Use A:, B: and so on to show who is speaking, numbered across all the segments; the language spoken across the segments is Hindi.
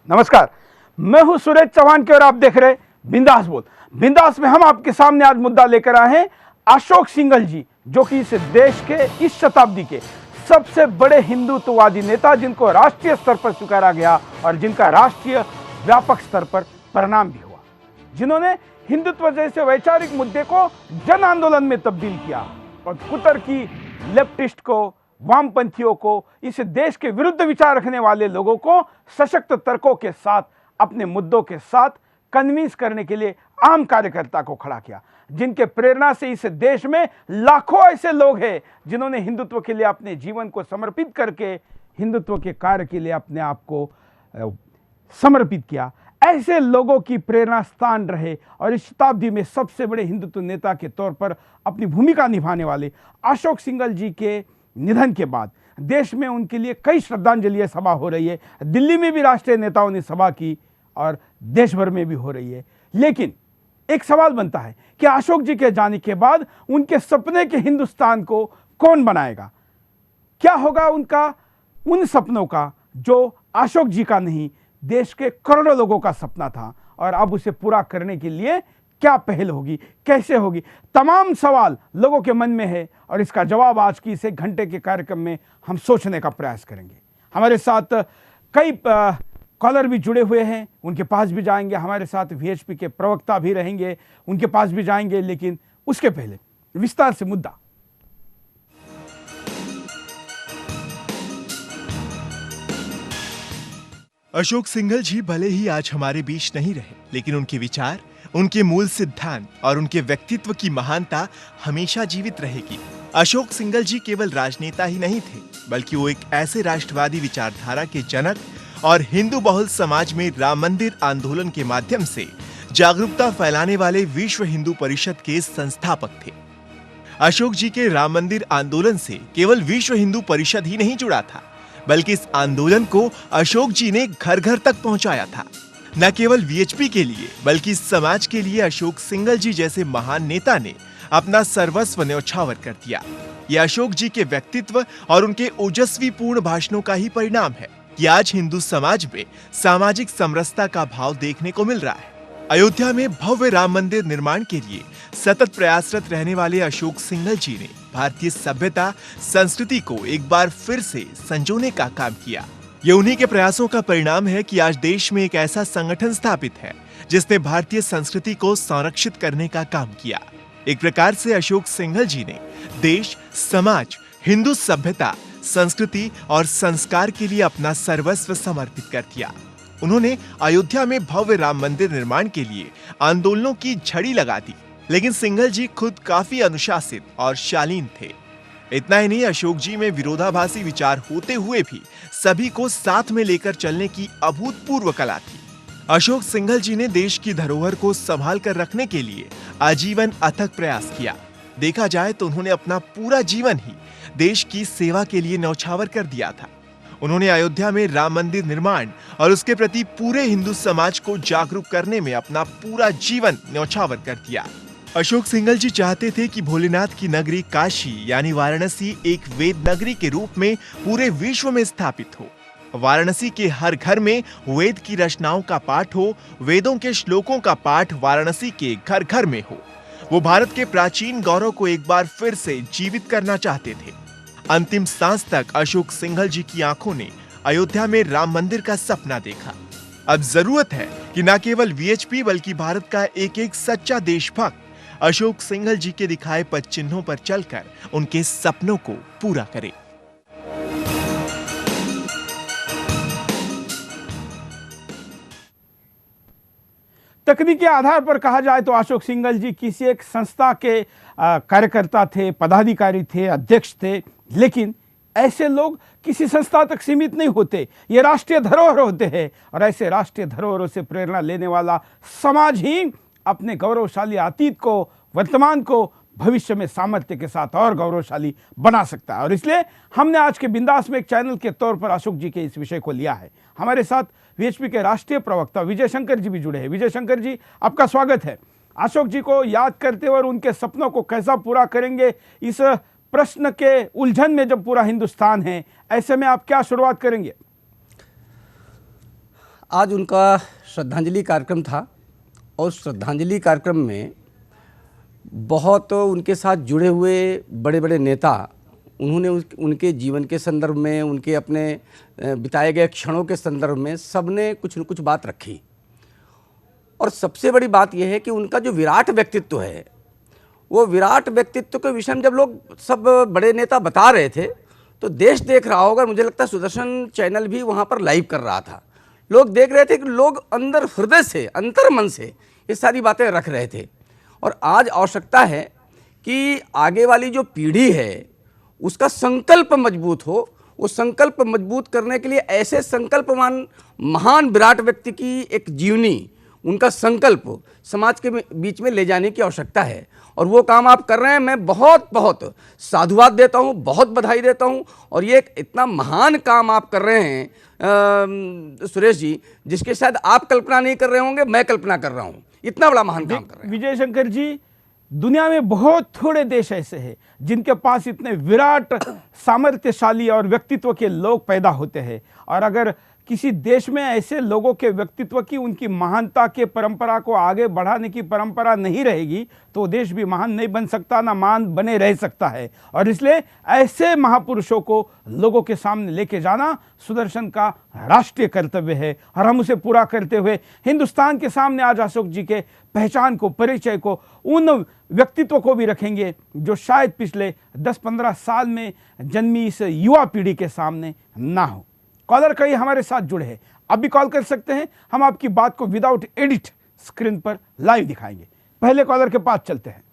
A: नमस्कार, मैं हूं सुरेश चौहान के और आप देख रहे बिंदास बोल। बिंदास में हम आपके सामने आज मुद्दा लेकर आए हैं अशोक सिंघल जी, जो कि इस देश के इस शताब्दी के सबसे बड़े हिंदुत्ववादी नेता, जिनको राष्ट्रीय स्तर पर स्वीकारा गया और जिनका राष्ट्रीय व्यापक स्तर पर परिणाम भी हुआ, जिन्होंने हिंदुत्व जैसे वैचारिक मुद्दे को जन आंदोलन में तब्दील किया और कुतर्की लेफ्टिस्ट को, वामपंथियों को, इस देश के विरुद्ध विचार रखने वाले लोगों को सशक्त तर्कों के साथ, अपने मुद्दों के साथ कन्विंस करने के लिए आम कार्यकर्ता को खड़ा किया, जिनके प्रेरणा से इस देश में लाखों ऐसे लोग हैं जिन्होंने हिंदुत्व के लिए अपने जीवन को समर्पित करके हिंदुत्व के कार्य के लिए अपने आप को समर्पित किया। ऐसे लोगों की प्रेरणा स्थान रहे और इस शताब्दी में सबसे बड़े हिंदुत्व नेता के तौर पर अपनी भूमिका निभाने वाले अशोक सिंघल जी के निधन के बाद देश में उनके लिए कई श्रद्धांजलि सभा हो रही है। दिल्ली में भी राष्ट्रीय नेताओं ने सभा की और देश भर में भी हो रही है। लेकिन एक सवाल बनता है कि अशोक जी के जाने के बाद उनके सपने के हिंदुस्तान को कौन बनाएगा? क्या होगा उनका उन सपनों का जो अशोक जी का नहीं, देश के करोड़ों लोगों का सपना था, और अब उसे पूरा करने के लिए क्या पहल होगी, कैसे होगी? तमाम सवाल लोगों के मन में है और इसका जवाब आज की इस 1 घंटे के कार्यक्रम में हम सोचने का प्रयास करेंगे। हमारे साथ कई कॉलर भी जुड़े हुए हैं, उनके पास भी जाएंगे। हमारे साथ वीएचपी के प्रवक्ता भी रहेंगे, उनके पास भी जाएंगे। लेकिन उसके पहले विस्तार से मुद्दा।
B: अशोक सिंघल जी भले ही आज हमारे बीच नहीं रहे, लेकिन उनके विचार, उनके मूल सिद्धांत और उनके व्यक्तित्व की महानता हमेशा जीवित रहेगी। अशोक सिंघल जी केवल राजनेता ही नहीं थे, बल्कि वो एक ऐसे राष्ट्रवादी विचारधारा के जनक और हिंदू बहुल समाज में राम मंदिर आंदोलन के माध्यम से जागरूकता फैलाने वाले विश्व हिंदू परिषद के संस्थापक थे। अशोक जी के राम मंदिर आंदोलन से केवल विश्व हिंदू परिषद ही नहीं जुड़ा था, बल्कि इस आंदोलन को अशोक जी ने घर घर तक पहुंचाया था। न केवल वीएचपी के लिए, बल्कि समाज के लिए अशोक सिंघल जी जैसे महान नेता ने अपना सर्वस्व न्यौछावर कर दिया। यह अशोक जी के व्यक्तित्व और उनके ओजस्वी पूर्ण भाषणों का ही परिणाम है कि आज हिंदू समाज में सामाजिक समरसता का भाव देखने को मिल रहा है। अयोध्या में भव्य राम मंदिर निर्माण के लिए सतत प्रयासरत रहने वाले अशोक सिंघल जी ने भारतीय सभ्यता संस्कृति को एक बार फिर से संजोने का काम किया। ये उन्हीं के प्रयासों का परिणाम है कि आज देश में एक ऐसा संगठन स्थापित है जिसने भारतीय संस्कृति को संरक्षित करने का काम किया। एक प्रकार से अशोक सिंघल जी ने देश, समाज, हिंदू सभ्यता, संस्कृति और संस्कार के लिए अपना सर्वस्व समर्पित कर दिया। उन्होंने अयोध्या में भव्य राम मंदिर निर्माण के लिए आंदोलनों की झड़ी लगा दी, लेकिन सिंघल जी खुद काफी अनुशासित और शालीन थे। इतना ही नहीं, अशोक जी में विरोधाभासी विचार होते हुए भी सभी को साथ में लेकर चलने की अभूतपूर्व कला थी। अशोक सिंघल जी ने देश की धरोहर को संभाल कर रखने के लिए आजीवन अथक प्रयास किया। देखा जाए तो उन्होंने अपना पूरा जीवन ही देश की सेवा के लिए न्यौछावर कर दिया था। उन्होंने अयोध्या में राम मंदिर निर्माण और उसके प्रति पूरे हिंदू समाज को जागरूक करने में अपना पूरा जीवन न्यौछावर कर दिया। अशोक सिंघल जी चाहते थे कि भोलेनाथ की नगरी काशी यानी वाराणसी एक वेद नगरी के रूप में पूरे विश्व में स्थापित हो। वाराणसी के हर घर में वेद की रचनाओं का पाठ हो, वेदों के श्लोकों का पाठ वाराणसी के घर घर में हो। वो भारत के प्राचीन गौरव को एक बार फिर से जीवित करना चाहते थे। अंतिम सांस तक अशोक सिंघल जी की आंखों ने अयोध्या में राम मंदिर का सपना देखा। अब जरूरत है कि न केवल वीएचपी बल्कि भारत का एक एक सच्चा देशभक्त अशोक सिंघल जी के दिखाए पद चिन्हों पर चलकर उनके सपनों को पूरा करे।
A: तकनीकी आधार पर कहा जाए तो अशोक सिंघल जी किसी एक संस्था के कार्यकर्ता थे, पदाधिकारी थे, अध्यक्ष थे। लेकिन ऐसे लोग किसी संस्था तक सीमित नहीं होते, ये राष्ट्रीय धरोहर होते हैं और ऐसे राष्ट्रीय धरोहरों से प्रेरणा लेने वाला समाज ही अपने गौरवशाली अतीत को, वर्तमान को भविष्य में सामर्थ्य के साथ और गौरवशाली बना सकता है। और इसलिए हमने आज के बिंदास में एक चैनल के तौर पर अशोक जी के इस विषय को लिया है। हमारे साथ वीएचपी के राष्ट्रीय प्रवक्ता विजय शंकर जी भी जुड़े हैं। विजय शंकर जी, आपका स्वागत है। अशोक जी को याद करते हुए उनके सपनों को कैसा पूरा करेंगे, इस प्रश्न के उलझन में जब पूरा हिंदुस्तान है, ऐसे में आप क्या शुरुआत करेंगे?
C: आज उनका श्रद्धांजलि कार्यक्रम था और श्रद्धांजलि कार्यक्रम में बहुत उनके साथ जुड़े हुए बड़े बड़े नेता उन्होंने उनके जीवन के संदर्भ में, उनके अपने बिताए गए क्षणों के संदर्भ में सबने कुछ न कुछ बात रखी। और सबसे बड़ी बात यह है कि उनका जो विराट व्यक्तित्व है, वो विराट व्यक्तित्व के विषय में जब लोग सब बड़े नेता बता रहे थे तो देश देख रहा होगा। मुझे लगता है सुदर्शन चैनल भी वहाँ पर लाइव कर रहा था। लोग देख रहे थे कि लोग अंदर हृदय से, अंतर मन से ये सारी बातें रख रहे थे। और आज आवश्यकता है कि आगे वाली जो पीढ़ी है उसका संकल्प मजबूत हो। वो संकल्प मजबूत करने के लिए ऐसे संकल्पवान महान विराट व्यक्ति की एक जीवनी, उनका संकल्प समाज के बीच में ले जाने की आवश्यकता है। और वो काम आप कर रहे हैं। मैं बहुत बहुत साधुवाद देता हूँ, बहुत बधाई देता हूँ। और ये एक इतना महान काम आप कर रहे हैं सुरेश जी, जिसके शायद आप कल्पना नहीं कर रहे होंगे, मैं कल्पना कर रहा हूँ। इतना बड़ा महान काम कर रहे हैं
A: विजय शंकर जी। दुनिया में बहुत थोड़े देश ऐसे हैं जिनके पास इतने विराट, सामर्थ्यशाली और व्यक्तित्व के लोग पैदा होते हैं। और अगर किसी देश में ऐसे लोगों के व्यक्तित्व की, उनकी महानता के परंपरा को आगे बढ़ाने की परंपरा नहीं रहेगी तो देश भी महान नहीं बन सकता, ना महान बने रह सकता है। और इसलिए ऐसे महापुरुषों को लोगों के सामने लेके जाना सुदर्शन का राष्ट्रीय कर्तव्य है। और हम उसे पूरा करते हुए हिंदुस्तान के सामने आज अशोक जी के पहचान को, परिचय को, उन व्यक्तित्व को भी रखेंगे जो शायद पिछले 10-15 साल में जन्मी इस युवा पीढ़ी के सामने ना हो। कॉलर कई हमारे साथ जुड़े हैं, अब भी कॉल कर सकते हैं। हम आपकी बात को विदाउट एडिट स्क्रीन पर लाइव दिखाएंगे। पहले कॉलर के पास चलते हैं।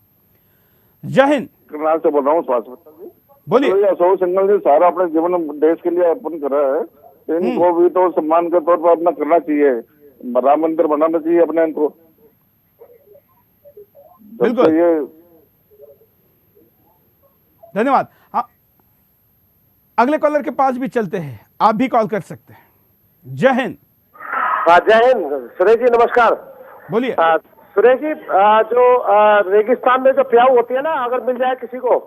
A: जय हिंद।
D: करनाल से बोल रहा हूँ स्वास्थ्य जी।
A: बोलिए।
D: तो अशोक सिंघल जी सारा अपने जीवन देश के लिए अर्पण कर रहा है, तो इनको भी तो सम्मान के तौर पर अपना करना चाहिए। राम मंदिर बनाना चाहिए अपने इनको।
A: बिल्कुल,
D: ये
A: धन्यवाद। अगले कॉलर के पास भी चलते हैं, आप भी कॉल कर सकते हैं। जय हिंद।
E: जय हिंद सुरेश जी, नमस्कार।
A: बोलिए।
E: सुरेश जी, जो रेगिस्तान में जो प्याऊ होती है ना, अगर मिल जाए किसी को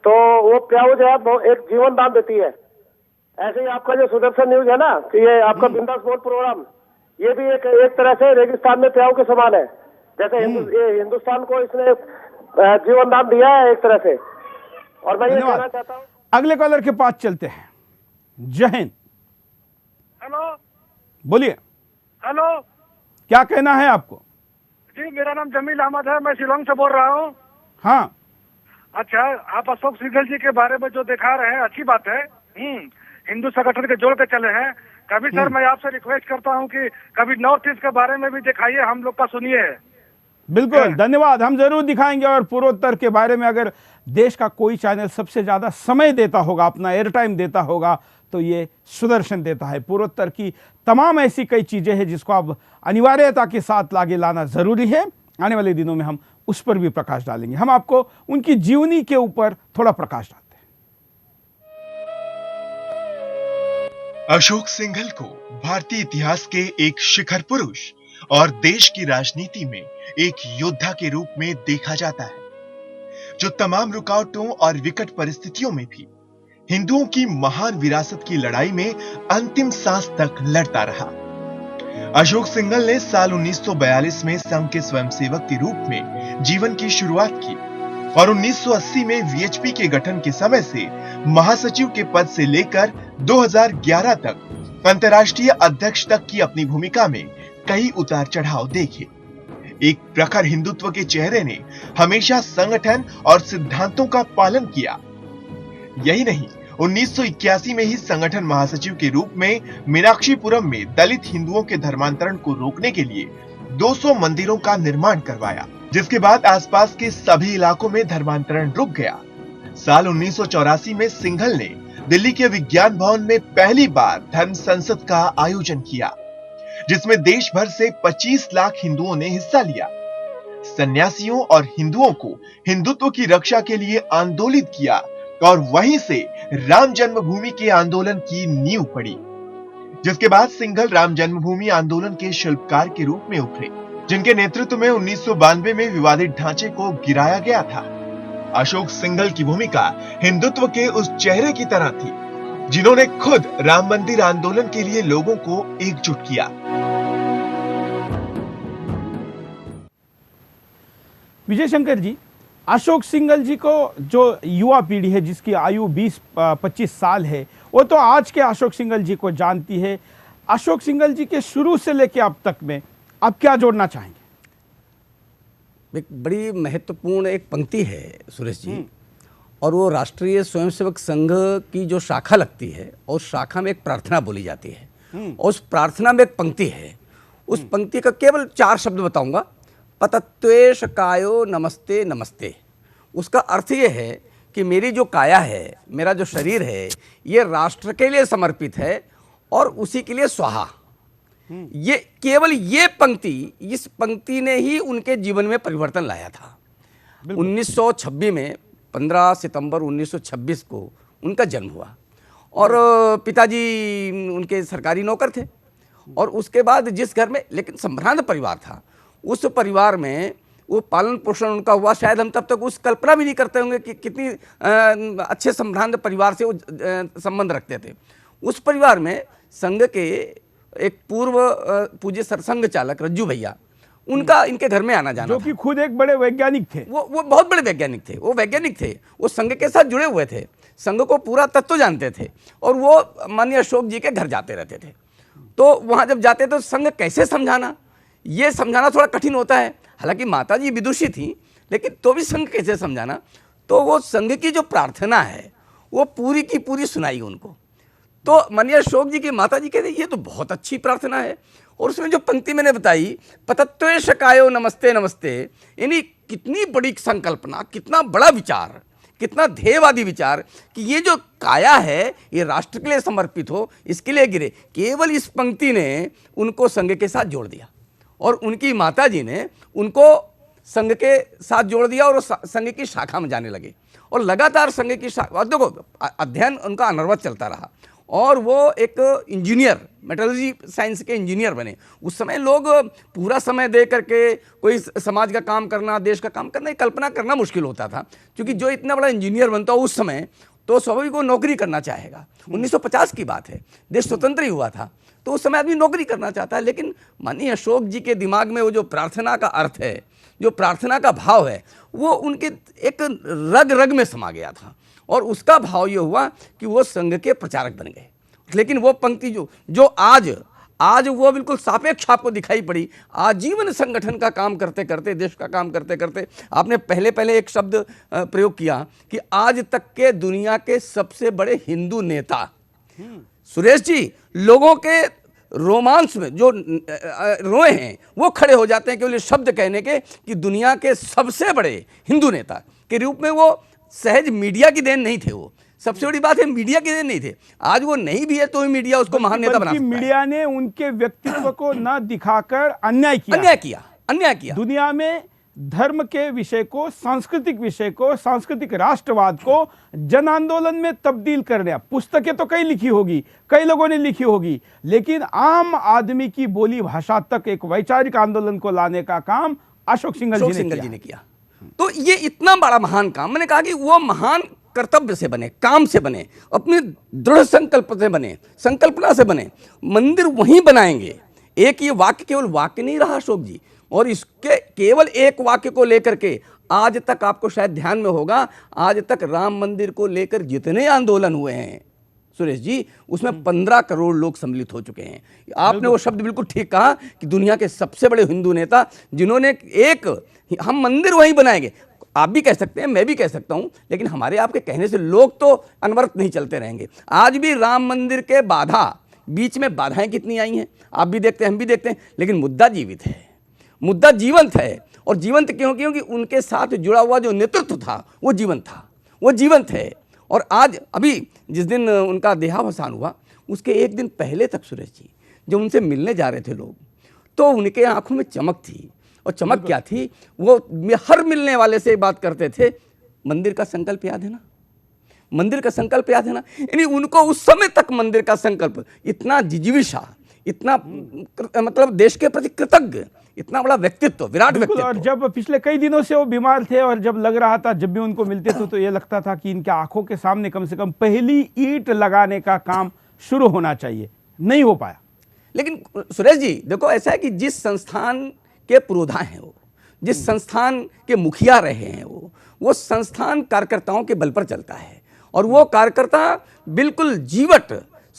E: तो वो प्याऊ जो है वो एक जीवन दान देती है। ऐसे ही आपका जो सुदर्शन न्यूज है ना, कि ये आपका बिंदास बोल प्रोग्राम, ये भी एक तरह से रेगिस्तान में प्याऊ के समान है। जैसे हिंदुस्तान को इसने जीवन दान दिया है एक तरह से। और मैं ये कहना चाहता हूँ,
A: अगले कॉलर के पास चलते हैं। जय हिंद।
F: हेलो।
A: बोलिए।
F: हेलो।
A: क्या कहना है आपको?
F: जी, मेरा नाम जमील अहमद है, मैं शिलोंग से बोल रहा हूँ।
A: हाँ।
F: अच्छा, आप अशोक सिंघल जी के बारे में जो दिखा रहे हैं अच्छी बात है। हिंदू संगठन के जोड़ के चले हैं। कभी सर मैं आपसे रिक्वेस्ट करता हूँ कि कभी नॉर्थ ईस्ट के बारे में भी दिखाइए, हम लोग का सुनिए।
A: बिल्कुल, धन्यवाद। हम जरूर दिखाएंगे। और पूर्वोत्तर के बारे में अगर देश का कोई चैनल सबसे ज्यादा समय देता होगा, अपना एयर टाइम देता होगा, तो ये सुदर्शन देता है। पूर्वोत्तर की तमाम ऐसी कई चीजें हैं जिसको अब अनिवार्यता के साथ लागे लाना जरूरी है। आने वाले दिनों में हम उस पर भी प्रकाश डालेंगे। हम आपको उनकी जीवनी के ऊपर थोड़ा प्रकाश डालते हैं।
B: अशोक सिंघल को भारतीय इतिहास के एक शिखर पुरुष और देश की राजनीति में एक योद्धा के रूप में देखा जाता है, जो तमाम रुकावटों और विकट परिस्थितियों में भी हिंदुओं की महान विरासत की लड़ाई में अंतिम सांस तक लड़ता रहा। अशोक सिंघल ने साल 1942 में संघ के स्वयंसेवक के रूप में जीवन की शुरुआत की और 1980 में वीएचपी के गठन के समय से महासचिव के पद से लेकर 2011 तक अंतर्राष्ट्रीय अध्यक्ष तक की अपनी भूमिका में कई उतार चढ़ाव देखे। एक प्रखर हिंदुत्व के चेहरे ने हमेशा संगठन और सिद्धांतों का पालन किया। यही नहीं, 1981 में ही संगठन महासचिव के रूप में मीनाक्षीपुरम में दलित हिंदुओं के धर्मांतरण को रोकने के लिए 200 मंदिरों का निर्माण करवाया, जिसके बाद आसपास के सभी इलाकों में धर्मांतरण रुक गया। साल 1984 में सिंघल ने दिल्ली के विज्ञान भवन में पहली बार धर्म संसद का आयोजन किया, जिसमें देश भर से 25 लाख हिंदुओं ने हिस्सा लिया। सन्यासियों और हिंदुओं को हिंदुत्व की रक्षा के लिए आंदोलित किया और वहीं से राम जन्मभूमि के आंदोलन की नींव पड़ी, जिसके बाद सिंघल राम जन्मभूमि आंदोलन के शिल्पकार के रूप में उभरे, जिनके नेतृत्व में 1992 में विवादित ढांचे को गिराया गया था। अशोक सिंघल की भूमिका हिंदुत्व के उस चेहरे की तरह थी जिन्होंने खुद राम मंदिर आंदोलन के लिए लोगों को एकजुट किया।
A: विजय शंकर जी, अशोक सिंघल जी को जो युवा पीढ़ी है जिसकी आयु 20-25 साल है, वो तो आज के अशोक सिंघल जी को जानती है। अशोक सिंघल जी के शुरू से लेकर अब तक में आप क्या जोड़ना चाहेंगे?
C: एक बड़ी महत्वपूर्ण एक पंक्ति है सुरेश जी, और वो राष्ट्रीय स्वयंसेवक संघ की जो शाखा लगती है, और उस शाखा में एक प्रार्थना बोली जाती है, और उस प्रार्थना में एक पंक्ति है। उस पंक्ति का केवल 4 शब्द बताऊंगा, पतत्वेश कायो नमस्ते नमस्ते। उसका अर्थ ये है कि मेरी जो काया है, मेरा जो शरीर है, ये राष्ट्र के लिए समर्पित है और उसी के लिए स्वाहा। ये केवल ये पंक्ति, इस पंक्ति ने ही उनके जीवन में परिवर्तन लाया था। 1926 में 15 सितंबर 1926 को उनका जन्म हुआ, और पिताजी उनके सरकारी नौकर थे, और उसके बाद जिस घर में, लेकिन संभ्रांत परिवार था, उस परिवार में वो पालन पोषण उनका हुआ। शायद हम तब तक उस कल्पना भी नहीं करते होंगे कि कितनी अच्छे संभ्रांत परिवार से वो संबंध रखते थे। उस परिवार में संघ के एक पूर्व पूज्य सरसंघ चालक रज्जू भैया, उनका इनके घर में आना जाना
A: जो कि खुद एक बड़े वैज्ञानिक थे।
C: वो बहुत बड़े वैज्ञानिक थे, वो वैज्ञानिक थे, वो संघ के साथ जुड़े हुए थे, संघ को पूरा तत्व जानते थे, और वो माननीय अशोक जी के घर जाते रहते थे। तो वहाँ जब जाते तो संघ कैसे समझाना, ये समझाना थोड़ा कठिन होता है। हालांकि माता जी विदुषी थी, लेकिन तो भी संघ कैसे समझाना। तो वो संघ की जो प्रार्थना है वो पूरी की पूरी सुनाई उनको। तो माननीय अशोक जी की माता जी कहते ये तो बहुत अच्छी प्रार्थना है, और उसमें जो पंक्ति मैंने बताई, पतत्वेश कायो नमस्ते नमस्ते, यानी कितनी बड़ी संकल्पना, कितना बड़ा विचार, कितना ध्येयवादी विचार कि ये जो काया है ये राष्ट्र के लिए समर्पित हो, इसके लिए गिरे। केवल इस पंक्ति ने उनको संघ के साथ जोड़ दिया, और उनकी माता जी ने उनको संघ के साथ जोड़ दिया, और संघ की शाखा में जाने लगे, और लगातार संघ की शाखा, देखो अध्ययन उनका अनवरत चलता रहा, और वो एक इंजीनियर, मेटलर्जी साइंस के इंजीनियर बने। उस समय लोग पूरा समय दे करके कोई समाज का काम करना, देश का काम करना, कल्पना करना मुश्किल होता था, क्योंकि जो इतना बड़ा इंजीनियर बनता हो उस समय, तो स्वाभाविक वो नौकरी करना चाहेगा। 1950 की बात है, देश स्वतंत्र ही हुआ था, तो उस समय आदमी नौकरी करना चाहता है। लेकिन माननीय अशोक जी के दिमाग में वो जो प्रार्थना का अर्थ है, जो प्रार्थना का भाव है, वो उनके एक रग रग में समा गया था, और उसका भाव ये हुआ कि वो संघ के प्रचारक बन गए। लेकिन वो पंक्ति जो आज वो बिल्कुल सापेक्ष आपको दिखाई पड़ी। आजीवन संगठन का काम करते करते, देश का काम करते करते, आपने पहले एक शब्द प्रयोग किया कि आज तक के दुनिया के सबसे बड़े हिंदू नेता। सुरेश जी, लोगों के रोमांस में जो रोए हैं वो खड़े हो जाते हैं केवल ये शब्द कहने के कि दुनिया के सबसे बड़े हिंदू नेता के रूप में। वो सहज मीडिया की देन नहीं थे, वो सबसे बड़ी बात है, मीडिया के देन नहीं थे। आज वो नहीं भी है तो भी मीडिया उसको महान नेता बना सकता है।
A: मीडिया ने उनके व्यक्तित्व को न दिखाकर अन्याय किया। दुनिया में धर्म के विषय को, सांस्कृतिक विषय को, सांस्कृतिक राष्ट्रवाद को जन आंदोलन में तब्दील करने, पुस्तकें तो कई लिखी होगी, कई लोगों ने लिखी होगी, लेकिन आम आदमी की बोली भाषा तक एक वैचारिक आंदोलन को लाने का काम अशोक सिंघल जी ने किया।
C: तो ये इतना बड़ा महान काम, मैंने कहा कि वो महान कर्तव्य से बने, काम से बने, अपने दृढ़ संकल्प से बने, संकल्पना से बने। मंदिर वहीं बनाएंगे। एक ये वाक्य केवल वाक्य नहीं रहा अशोक जी, और इसके केवल एक वाक्य को लेकर के आज तक आपको शायद ध्यान में होगा, आज तक राम मंदिर को लेकर जितने आंदोलन हुए हैं सुरेश जी, उसमें 15 करोड़ लोग सम्मिलित हो चुके हैं। आपने वो शब्द बिल्कुल ठीक कहा कि दुनिया के सबसे बड़े हिंदू नेता जिन्होंने हम मंदिर वहीं बनाएंगे, आप भी कह सकते हैं, मैं भी कह सकता हूं, लेकिन हमारे आपके कहने से लोग तो अनवरत नहीं चलते रहेंगे। आज भी राम मंदिर के बीच में बाधाएं कितनी आई हैं, आप भी देखते हैं, हम भी देखते हैं, लेकिन मुद्दा जीवित है, मुद्दा जीवंत है। और जीवंत क्यों? क्योंकि उनके साथ जुड़ा हुआ जो नेतृत्व था वो जीवंत था, वो जीवंत है। और आज अभी जिस दिन उनका देहावसान हुआ, उसके एक दिन पहले तक सुरेश जी, जब उनसे मिलने जा रहे थे लोग, तो उनके आंखों में चमक थी। और चमक क्या थी? वो हर मिलने वाले से बात करते थे, मंदिर का संकल्प याद है ना, मंदिर का संकल्प याद है ना। यानी उनको उस समय तक मंदिर का संकल्प इतना जिजीविषा, इतना मतलब देश के प्रति कृतज्ञ, इतना बड़ा व्यक्तित्व, विराट
A: बिल्कुल। और
C: व्यक्तित्व।
A: जब पिछले कई दिनों से वो बीमार थे और जब लग रहा था, जब भी उनको मिलते थे तो ये लगता था कि इनके आंखों के सामने कम से कम पहली ईंट लगाने का काम शुरू होना चाहिए, नहीं हो पाया।
C: लेकिन सुरेश जी देखो, ऐसा है कि जिस संस्थान के पुरोधा हैं वो, जिस संस्थान के मुखिया रहे हैं वो संस्थान कार्यकर्ताओं के बल पर चलता है, और वो कार्यकर्ता बिल्कुल जीवट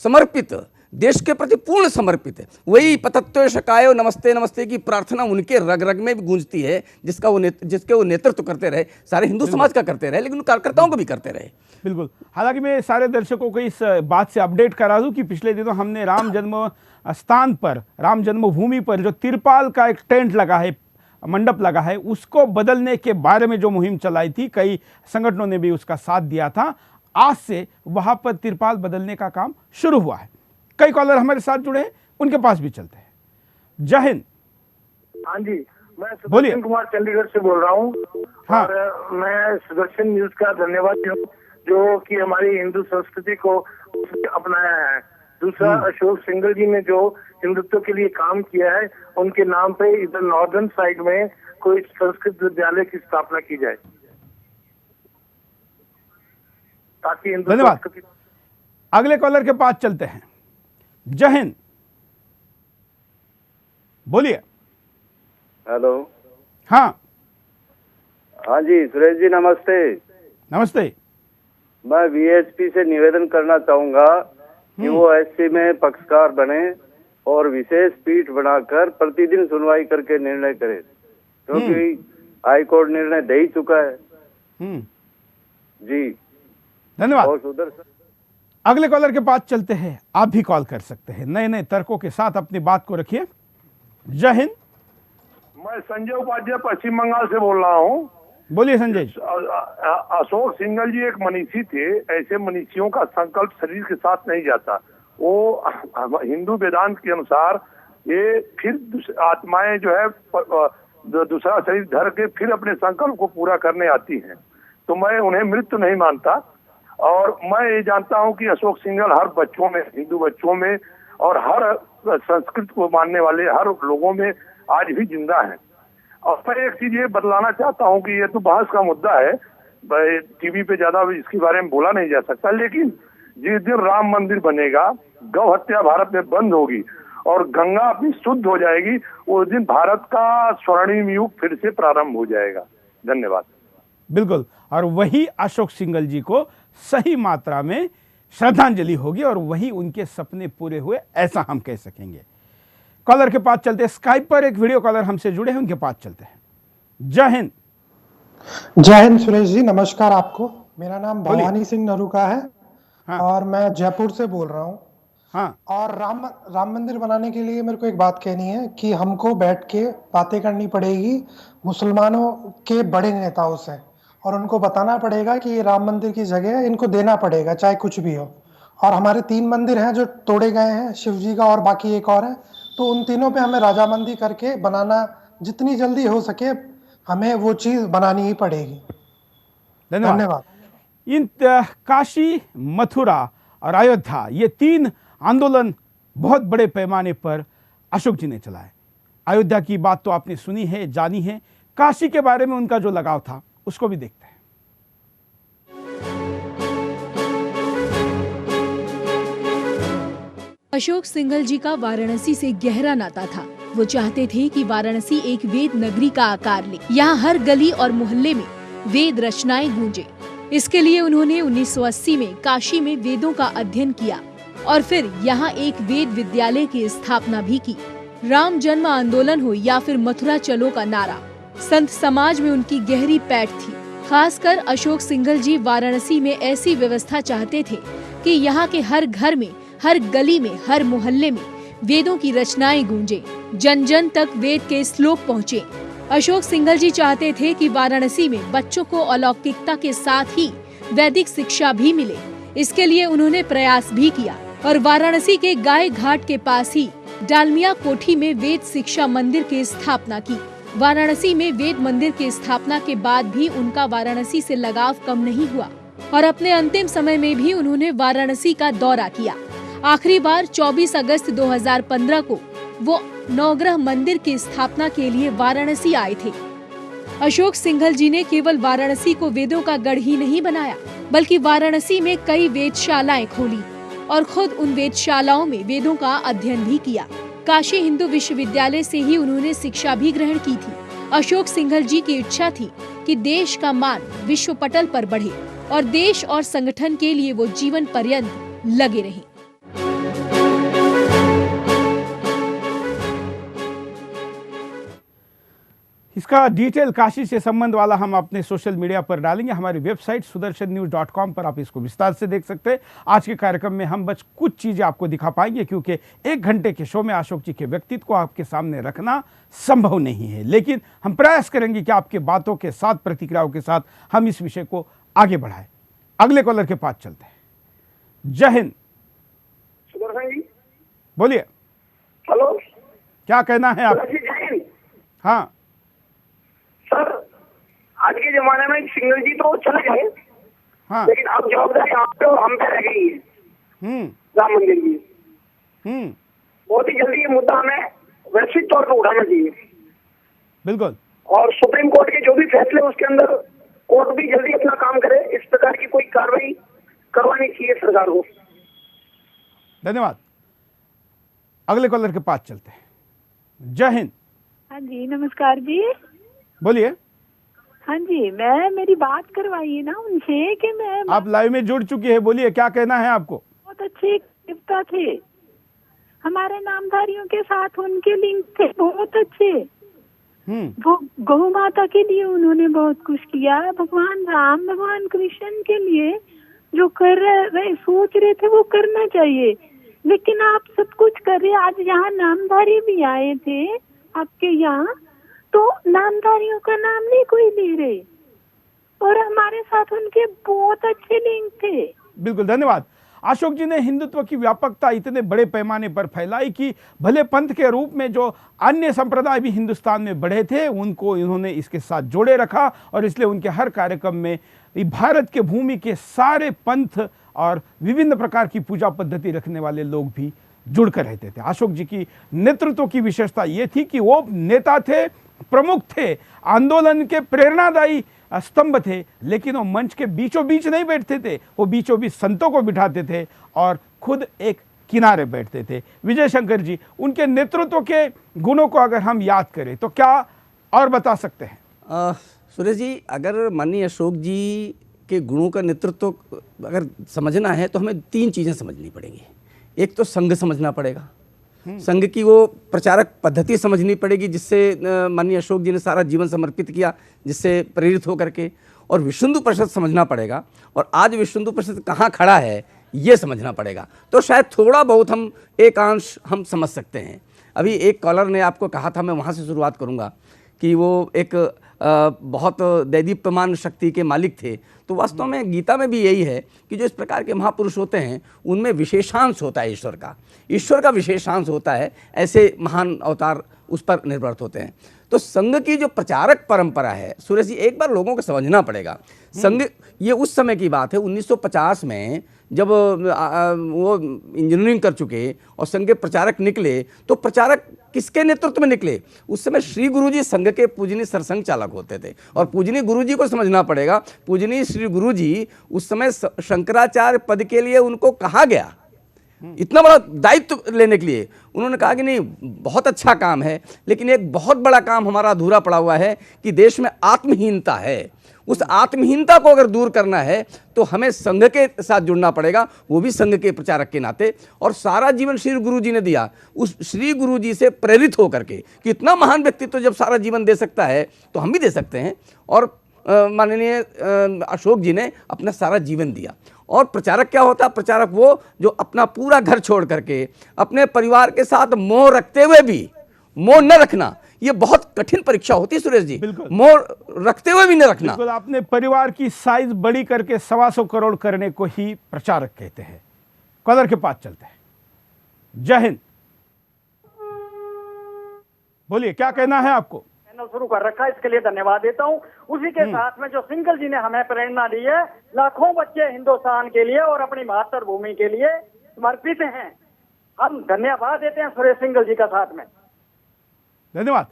C: समर्पित, देश के प्रति पूर्ण समर्पित है। वही पतत्व शकायो नमस्ते नमस्ते की प्रार्थना उनके रग रग में भी गूंजती है, जिसके वो नेतृत्व करते रहे, सारे हिंदू समाज का करते रहे, लेकिन उन कार्यकर्ताओं को भी करते रहे।
A: बिल्कुल। हालांकि मैं सारे दर्शकों को इस बात से अपडेट करा दूं कि पिछले दिनों हमने राम जन्म स्थान पर, राम जन्मभूमि पर जो तिरपाल का एक टेंट लगा है, मंडप लगा है, उसको बदलने के बारे में जो मुहिम चलाई थी, कई संगठनों ने भी उसका साथ दिया था। आज से वहां पर तिरपाल बदलने का काम शुरू हुआ है। कई कॉलर हमारे साथ जुड़े हैं, उनके पास भी चलते हैं। जय हिंद।
E: हाँ जी, मैं
A: बोलिए।
E: सुदर्शन कुमार चंडीगढ़ से बोल रहा हूँ।
A: हाँ।
E: और मैं सुदर्शन न्यूज का धन्यवाद हूँ जो कि हमारी हिंदू संस्कृति को अपनाया है। दूसरा, अशोक सिंघल जी ने जो हिंदुत्व के लिए काम किया है, उनके नाम पे इधर नॉर्दर्न साइड में कोई संस्कृत विद्यालय की स्थापना की जाए, ताकि हिंदू
A: धन्यवाद।
E: संस्कृति।
A: अगले कॉलर के पास चलते हैं। जय हिंद। बोलिए।
G: हेलो।
A: हाँ
G: हाँ जी, सुरेश जी नमस्ते।
A: नमस्ते।
G: मैं वीएचपी से निवेदन करना चाहूंगा कि वो एससी में पक्षकार बने और विशेष पीठ बनाकर प्रतिदिन सुनवाई करके निर्णय करे, क्योंकि हाई कोर्ट निर्णय दे ही चुका है। जी
A: धन्यवाद।
G: और सुदर्शन।
A: अगले कॉलर के पास चलते हैं। आप भी कॉल कर सकते हैं, नए नए तर्कों के साथ अपनी बात को रखिए। जय हिंद।
F: मैं संजय उपाध्याय पश्चिम बंगाल से बोल रहा हूँ।
A: बोलिए संजय जी।
F: अशोक सिंघल जी एक मनीषी थे। ऐसे मनीषियों का संकल्प शरीर के साथ नहीं जाता। वो हिंदू वेदांत के अनुसार ये फिर आत्माएं जो है दूसरा शरीर धर के फिर अपने संकल्प को पूरा करने आती हैं। तो मैं उन्हें मृत्यु नहीं मानता, और मैं ये जानता हूं कि अशोक सिंघल हर बच्चों में, हिंदू बच्चों में और हर संस्कृत को मानने वाले हर लोगों में आज भी जिंदा है। और मैं एक चीज ये बतलाना चाहता हूं कि ये तो बहस का मुद्दा है, टीवी पे ज्यादा इसके बारे में बोला नहीं जा सकता, लेकिन जिस दिन राम मंदिर बनेगा, गौ हत्या भारत में बंद होगी और गंगा अपनी शुद्ध हो जाएगी, उस दिन भारत का स्वर्णिम युग फिर से प्रारंभ हो जाएगा। धन्यवाद।
A: बिल्कुल। और वही अशोक सिंघल जी को सही मात्रा में श्रद्धांजलि होगी और वही उनके सपने पूरे हुए, ऐसा हम कह सकेंगे। कॉलर के पास चलते हैं। स्काइप पर एक वीडियो कॉलर हमसे जुड़े हैं, उनके पास चलते हैं। जय हिंद।
H: जय हिंद सुरेश जी, नमस्कार आपको। मेरा नाम भवानी सिंह नरूका है।
A: हाँ।
H: और मैं जयपुर से बोल रहा हूँ।
A: हाँ।
H: और राम मंदिर बनाने के लिए मेरे को एक बात कहनी है कि हमको बैठ के बातें करनी पड़ेगी मुसलमानों के बड़े नेताओं से, और उनको बताना पड़ेगा कि ये राम मंदिर की जगह है, इनको देना पड़ेगा चाहे कुछ भी हो। और हमारे 3 मंदिर हैं जो तोड़े गए हैं, शिव जी का और बाकी एक और है, तो उन तीनों पे हमें राजामंदी करके बनाना, जितनी जल्दी हो सके हमें वो चीज बनानी ही पड़ेगी। धन्यवाद।
A: इन काशी, मथुरा और अयोध्या, ये 3 आंदोलन बहुत बड़े पैमाने पर अशोक जी ने चलाए। अयोध्या की बात तो आपने सुनी है, जानी है। काशी के बारे में उनका जो लगाव था उसको भी देखते हैं।
I: अशोक सिंघल जी का वाराणसी से गहरा नाता था। वो चाहते थे कि वाराणसी एक वेद नगरी का आकार ले, यहाँ हर गली और मोहल्ले में वेद रचनाएं गूंजे। इसके लिए उन्होंने 1980 में काशी में वेदों का अध्ययन किया और फिर यहाँ एक वेद विद्यालय की स्थापना भी की। राम जन्म आंदोलन हो या फिर मथुरा चलो का नारा, संत समाज में उनकी गहरी पैठ थी। खासकर अशोक सिंघल जी वाराणसी में ऐसी व्यवस्था चाहते थे कि यहाँ के हर घर में, हर गली में, हर मोहल्ले में वेदों की रचनाएं गूंजे, जन जन तक वेद के श्लोक पहुँचे। अशोक सिंघल जी चाहते थे कि वाराणसी में बच्चों को अलौकिकता के साथ ही वैदिक शिक्षा भी मिले। इसके लिए उन्होंने प्रयास भी किया और वाराणसी के गाय घाट के पास ही डालमिया कोठी में वेद शिक्षा मंदिर की स्थापना की। वाराणसी में वेद मंदिर की स्थापना के बाद भी उनका वाराणसी से लगाव कम नहीं हुआ और अपने अंतिम समय में भी उन्होंने वाराणसी का दौरा किया। आखिरी बार 24 अगस्त 2015 को वो नवग्रह मंदिर की स्थापना के लिए वाराणसी आए थे। अशोक सिंघल जी ने केवल वाराणसी को वेदों का गढ़ ही नहीं बनाया, बल्कि वाराणसी में कई वेदशालाएं खोली और खुद उन वेदशालाओं में वेदों का अध्ययन भी किया। काशी हिंदू विश्वविद्यालय से ही उन्होंने शिक्षा भी ग्रहण की थी। अशोक सिंघल जी की इच्छा थी कि देश का मान विश्व पटल पर बढ़े और देश और संगठन के लिए वो जीवन पर्यंत लगे रहें।
A: इसका डिटेल काशी से संबंध वाला हम अपने सोशल मीडिया पर डालेंगे। हमारी वेबसाइट sudarshannews.com पर आप इसको विस्तार से देख सकते हैं। आज के कार्यक्रम में हम बस कुछ चीजें आपको दिखा पाएंगे, क्योंकि 1 घंटे के शो में अशोक जी के व्यक्तित्व को आपके सामने रखना संभव नहीं है, लेकिन हम प्रयास करेंगे कि आपके बातों के साथ, प्रतिक्रियाओं के साथ हम इस विषय को आगे बढ़ाएं। अगले कॉलर के पास चलते हैं। जय हिंद। बोलिए।
J: हेलो,
A: क्या कहना है आप? हाँ
J: सर, आज के जमाने में सिंघल जी तो चले गए,
A: हाँ,
J: लेकिन अब जवाबदारी आप पे और हम पे रह गई है राम मंदिर की। बहुत ही जल्दी ये मुद्दा हमें वैश्विक तौर पर उठाना चाहिए।
A: बिल्कुल।
J: और सुप्रीम कोर्ट के जो भी फैसले उसके अंदर कोर्ट भी जल्दी अपना काम करे। इस प्रकार की कोई कार्रवाई करवानी चाहिए सरकार को।
A: धन्यवाद। अगले कॉलर के पास चलते हैं। जय हिंद।
K: हाँ जी, नमस्कार जी।
A: बोलिए।
K: हाँ जी, मेरी बात करवाइए ना उनसे कि मैं।
A: आप लाइव में जुड़ चुकी है, बोलिए क्या कहना है आपको?
K: बहुत अच्छे देवता थे, हमारे नामधारियों के साथ उनके लिंक थे बहुत अच्छे। वो गौ माता के लिए उन्होंने बहुत कुछ किया। भगवान राम, भगवान कृष्ण के लिए जो कर रहे सोच रहे थे वो करना चाहिए, लेकिन आप सब कुछ कर रहे। आज यहाँ नामधारी भी आए थे आपके यहाँ, तो नामधारियों का नाम नहीं कोई ले रहे, और हमारे साथ उनके बहुत अच्छे लिंक थे।
A: बिल्कुल, धन्यवाद। अशोक जी ने हिंदुत्व की व्यापकता इतने बड़े पैमाने पर फैलाई कि भले पंथ के रूप में जो अन्य संप्रदाय भी हिंदुस्तान में बढ़े थे, उनको इन्होंने इसके साथ जोड़े रखा, और इसलिए उनके हर कार्यक्रम में भारत के भूमि के सारे पंथ और विभिन्न प्रकार की पूजा पद्धति रखने वाले लोग भी जुड़कर रहते थे। अशोक जी की नेतृत्व की विशेषता ये थी कि वो नेता थे, प्रमुख थे, आंदोलन के प्रेरणादायी स्तंभ थे, लेकिन वो मंच के बीचों बीच नहीं बैठते थे, वो बीचों बीच संतों को बिठाते थे और खुद एक किनारे बैठते थे। विजय शंकर जी, उनके नेतृत्व के गुणों को अगर हम याद करें तो क्या और बता सकते हैं?
C: सुरेश जी, अगर माननीय अशोक जी के गुणों का नेतृत्व अगर समझना है तो हमें 3 चीज़ें समझनी पड़ेंगी। एक तो संघ समझना पड़ेगा, संघ की वो प्रचारक पद्धति समझनी पड़ेगी जिससे माननीय अशोक जी ने सारा जीवन समर्पित किया, जिससे प्रेरित होकर के, और विश्व हिंदू परिषद समझना पड़ेगा, और आज विश्व हिंदू परिषद कहाँ खड़ा है ये समझना पड़ेगा। तो शायद थोड़ा बहुत हम एक अंश हम समझ सकते हैं। अभी एक कॉलर ने आपको कहा था, मैं वहाँ से शुरुआत करूँगा, कि वो एक बहुत दैदीप्यमान शक्ति के मालिक थे। तो वास्तव में गीता में भी यही है कि जो इस प्रकार के महापुरुष होते हैं उनमें विशेषांश होता है, ईश्वर का विशेषांश होता है। ऐसे महान अवतार उस पर निर्भर होते हैं। तो संघ की जो प्रचारक परंपरा है, सुरेश जी, एक बार लोगों को समझना पड़ेगा। संघ, ये उस समय की बात है 1950 में, जब वो इंजीनियरिंग कर चुके और संघ के प्रचारक निकले, तो प्रचारक किसके नेतृत्व में निकले? उस समय श्री गुरुजी संघ के पूजनीय सरसंघ चालक होते थे। और पूजनीय गुरुजी को समझना पड़ेगा, पूजनीय श्री गुरुजी उस समय शंकराचार्य पद के लिए उनको कहा गया, इतना बड़ा दायित्व लेने के लिए। उन्होंने कहा कि नहीं, बहुत अच्छा काम है, लेकिन एक बहुत बड़ा काम हमारा अधूरा पड़ा हुआ है कि देश में आत्महीनता है। उस आत्महीनता को अगर दूर करना है तो हमें संघ के साथ जुड़ना पड़ेगा, वो भी संघ के प्रचारक के नाते। और सारा जीवन श्री गुरुजी ने दिया, उस श्री गुरुजी से प्रेरित होकर के कि इतना महान व्यक्तित्व जब सारा जीवन दे सकता है तो हम भी दे सकते हैं। और माननीय अशोक जी ने अपना सारा जीवन दिया। और प्रचारक क्या होता है? प्रचारक वो जो अपना पूरा घर छोड़ करके अपने परिवार के साथ मोह रखते हुए भी, मोह न रखना, ये बहुत कठिन परीक्षा होती है सुरेश जी। मोह रखते हुए भी न रखना।
A: बिल्कुल, आपने परिवार की साइज बड़ी करके 125 करोड़ करने को ही प्रचारक कहते हैं। कॉलर के पास चलते हैं। जय हिंद। बोलिए, क्या कहना है आपको?
L: शुरू कर रखा है, इसके लिए धन्यवाद देता हूँ। उसी के साथ में जो सिंघल जी ने हमें प्रेरणा दी है, लाखों बच्चे हिंदुस्तान के लिए और अपनी मातृभूमि के लिए समर्पित हैं। हम धन्यवाद देते हैं सुरेश सिंघल जी का साथ में।
A: धन्यवाद।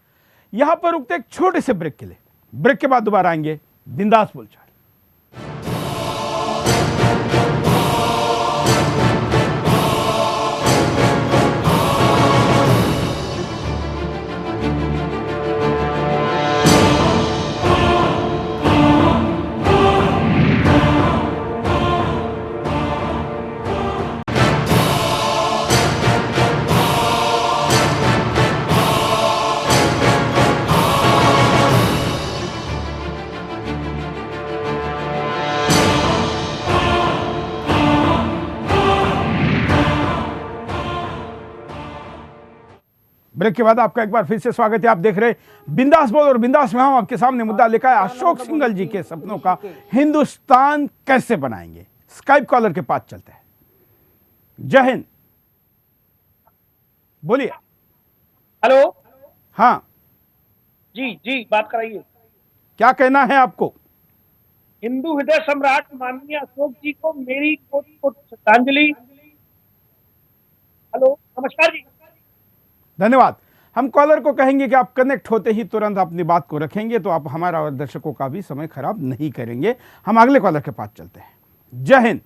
A: यहां पर रुकते एक छोटे से ब्रेक के लिए, ब्रेक के बाद दोबारा आएंगे बिंदास बोलचाल। ब्रेक के बाद आपका एक बार फिर से स्वागत है। आप देख रहे बिंदास बोल, और बिंदास में हम आपके सामने मुद्दा लेकर आए अशोक सिंघल जी के सपनों का हिंदुस्तान कैसे बनाएंगे। स्काइप कॉलर के पास चलते हैं। जय हिंद, बोलिए।
M: हेलो।
A: हाँ
M: जी जी, बात कराइए।
A: क्या कहना है आपको?
M: हिंदू हृदय सम्राट माननीय अशोक जी को मेरी कोटि कोटि श्रद्धांजलि। हेलो, नमस्कार जी।
A: धन्यवाद। हम कॉलर को कहेंगे कि आप कनेक्ट होते ही तुरंत अपनी बात को रखेंगे, तो आप हमारा और दर्शकों का भी समय खराब नहीं करेंगे। हम अगले कॉलर के पास चलते हैं। जय हिंद।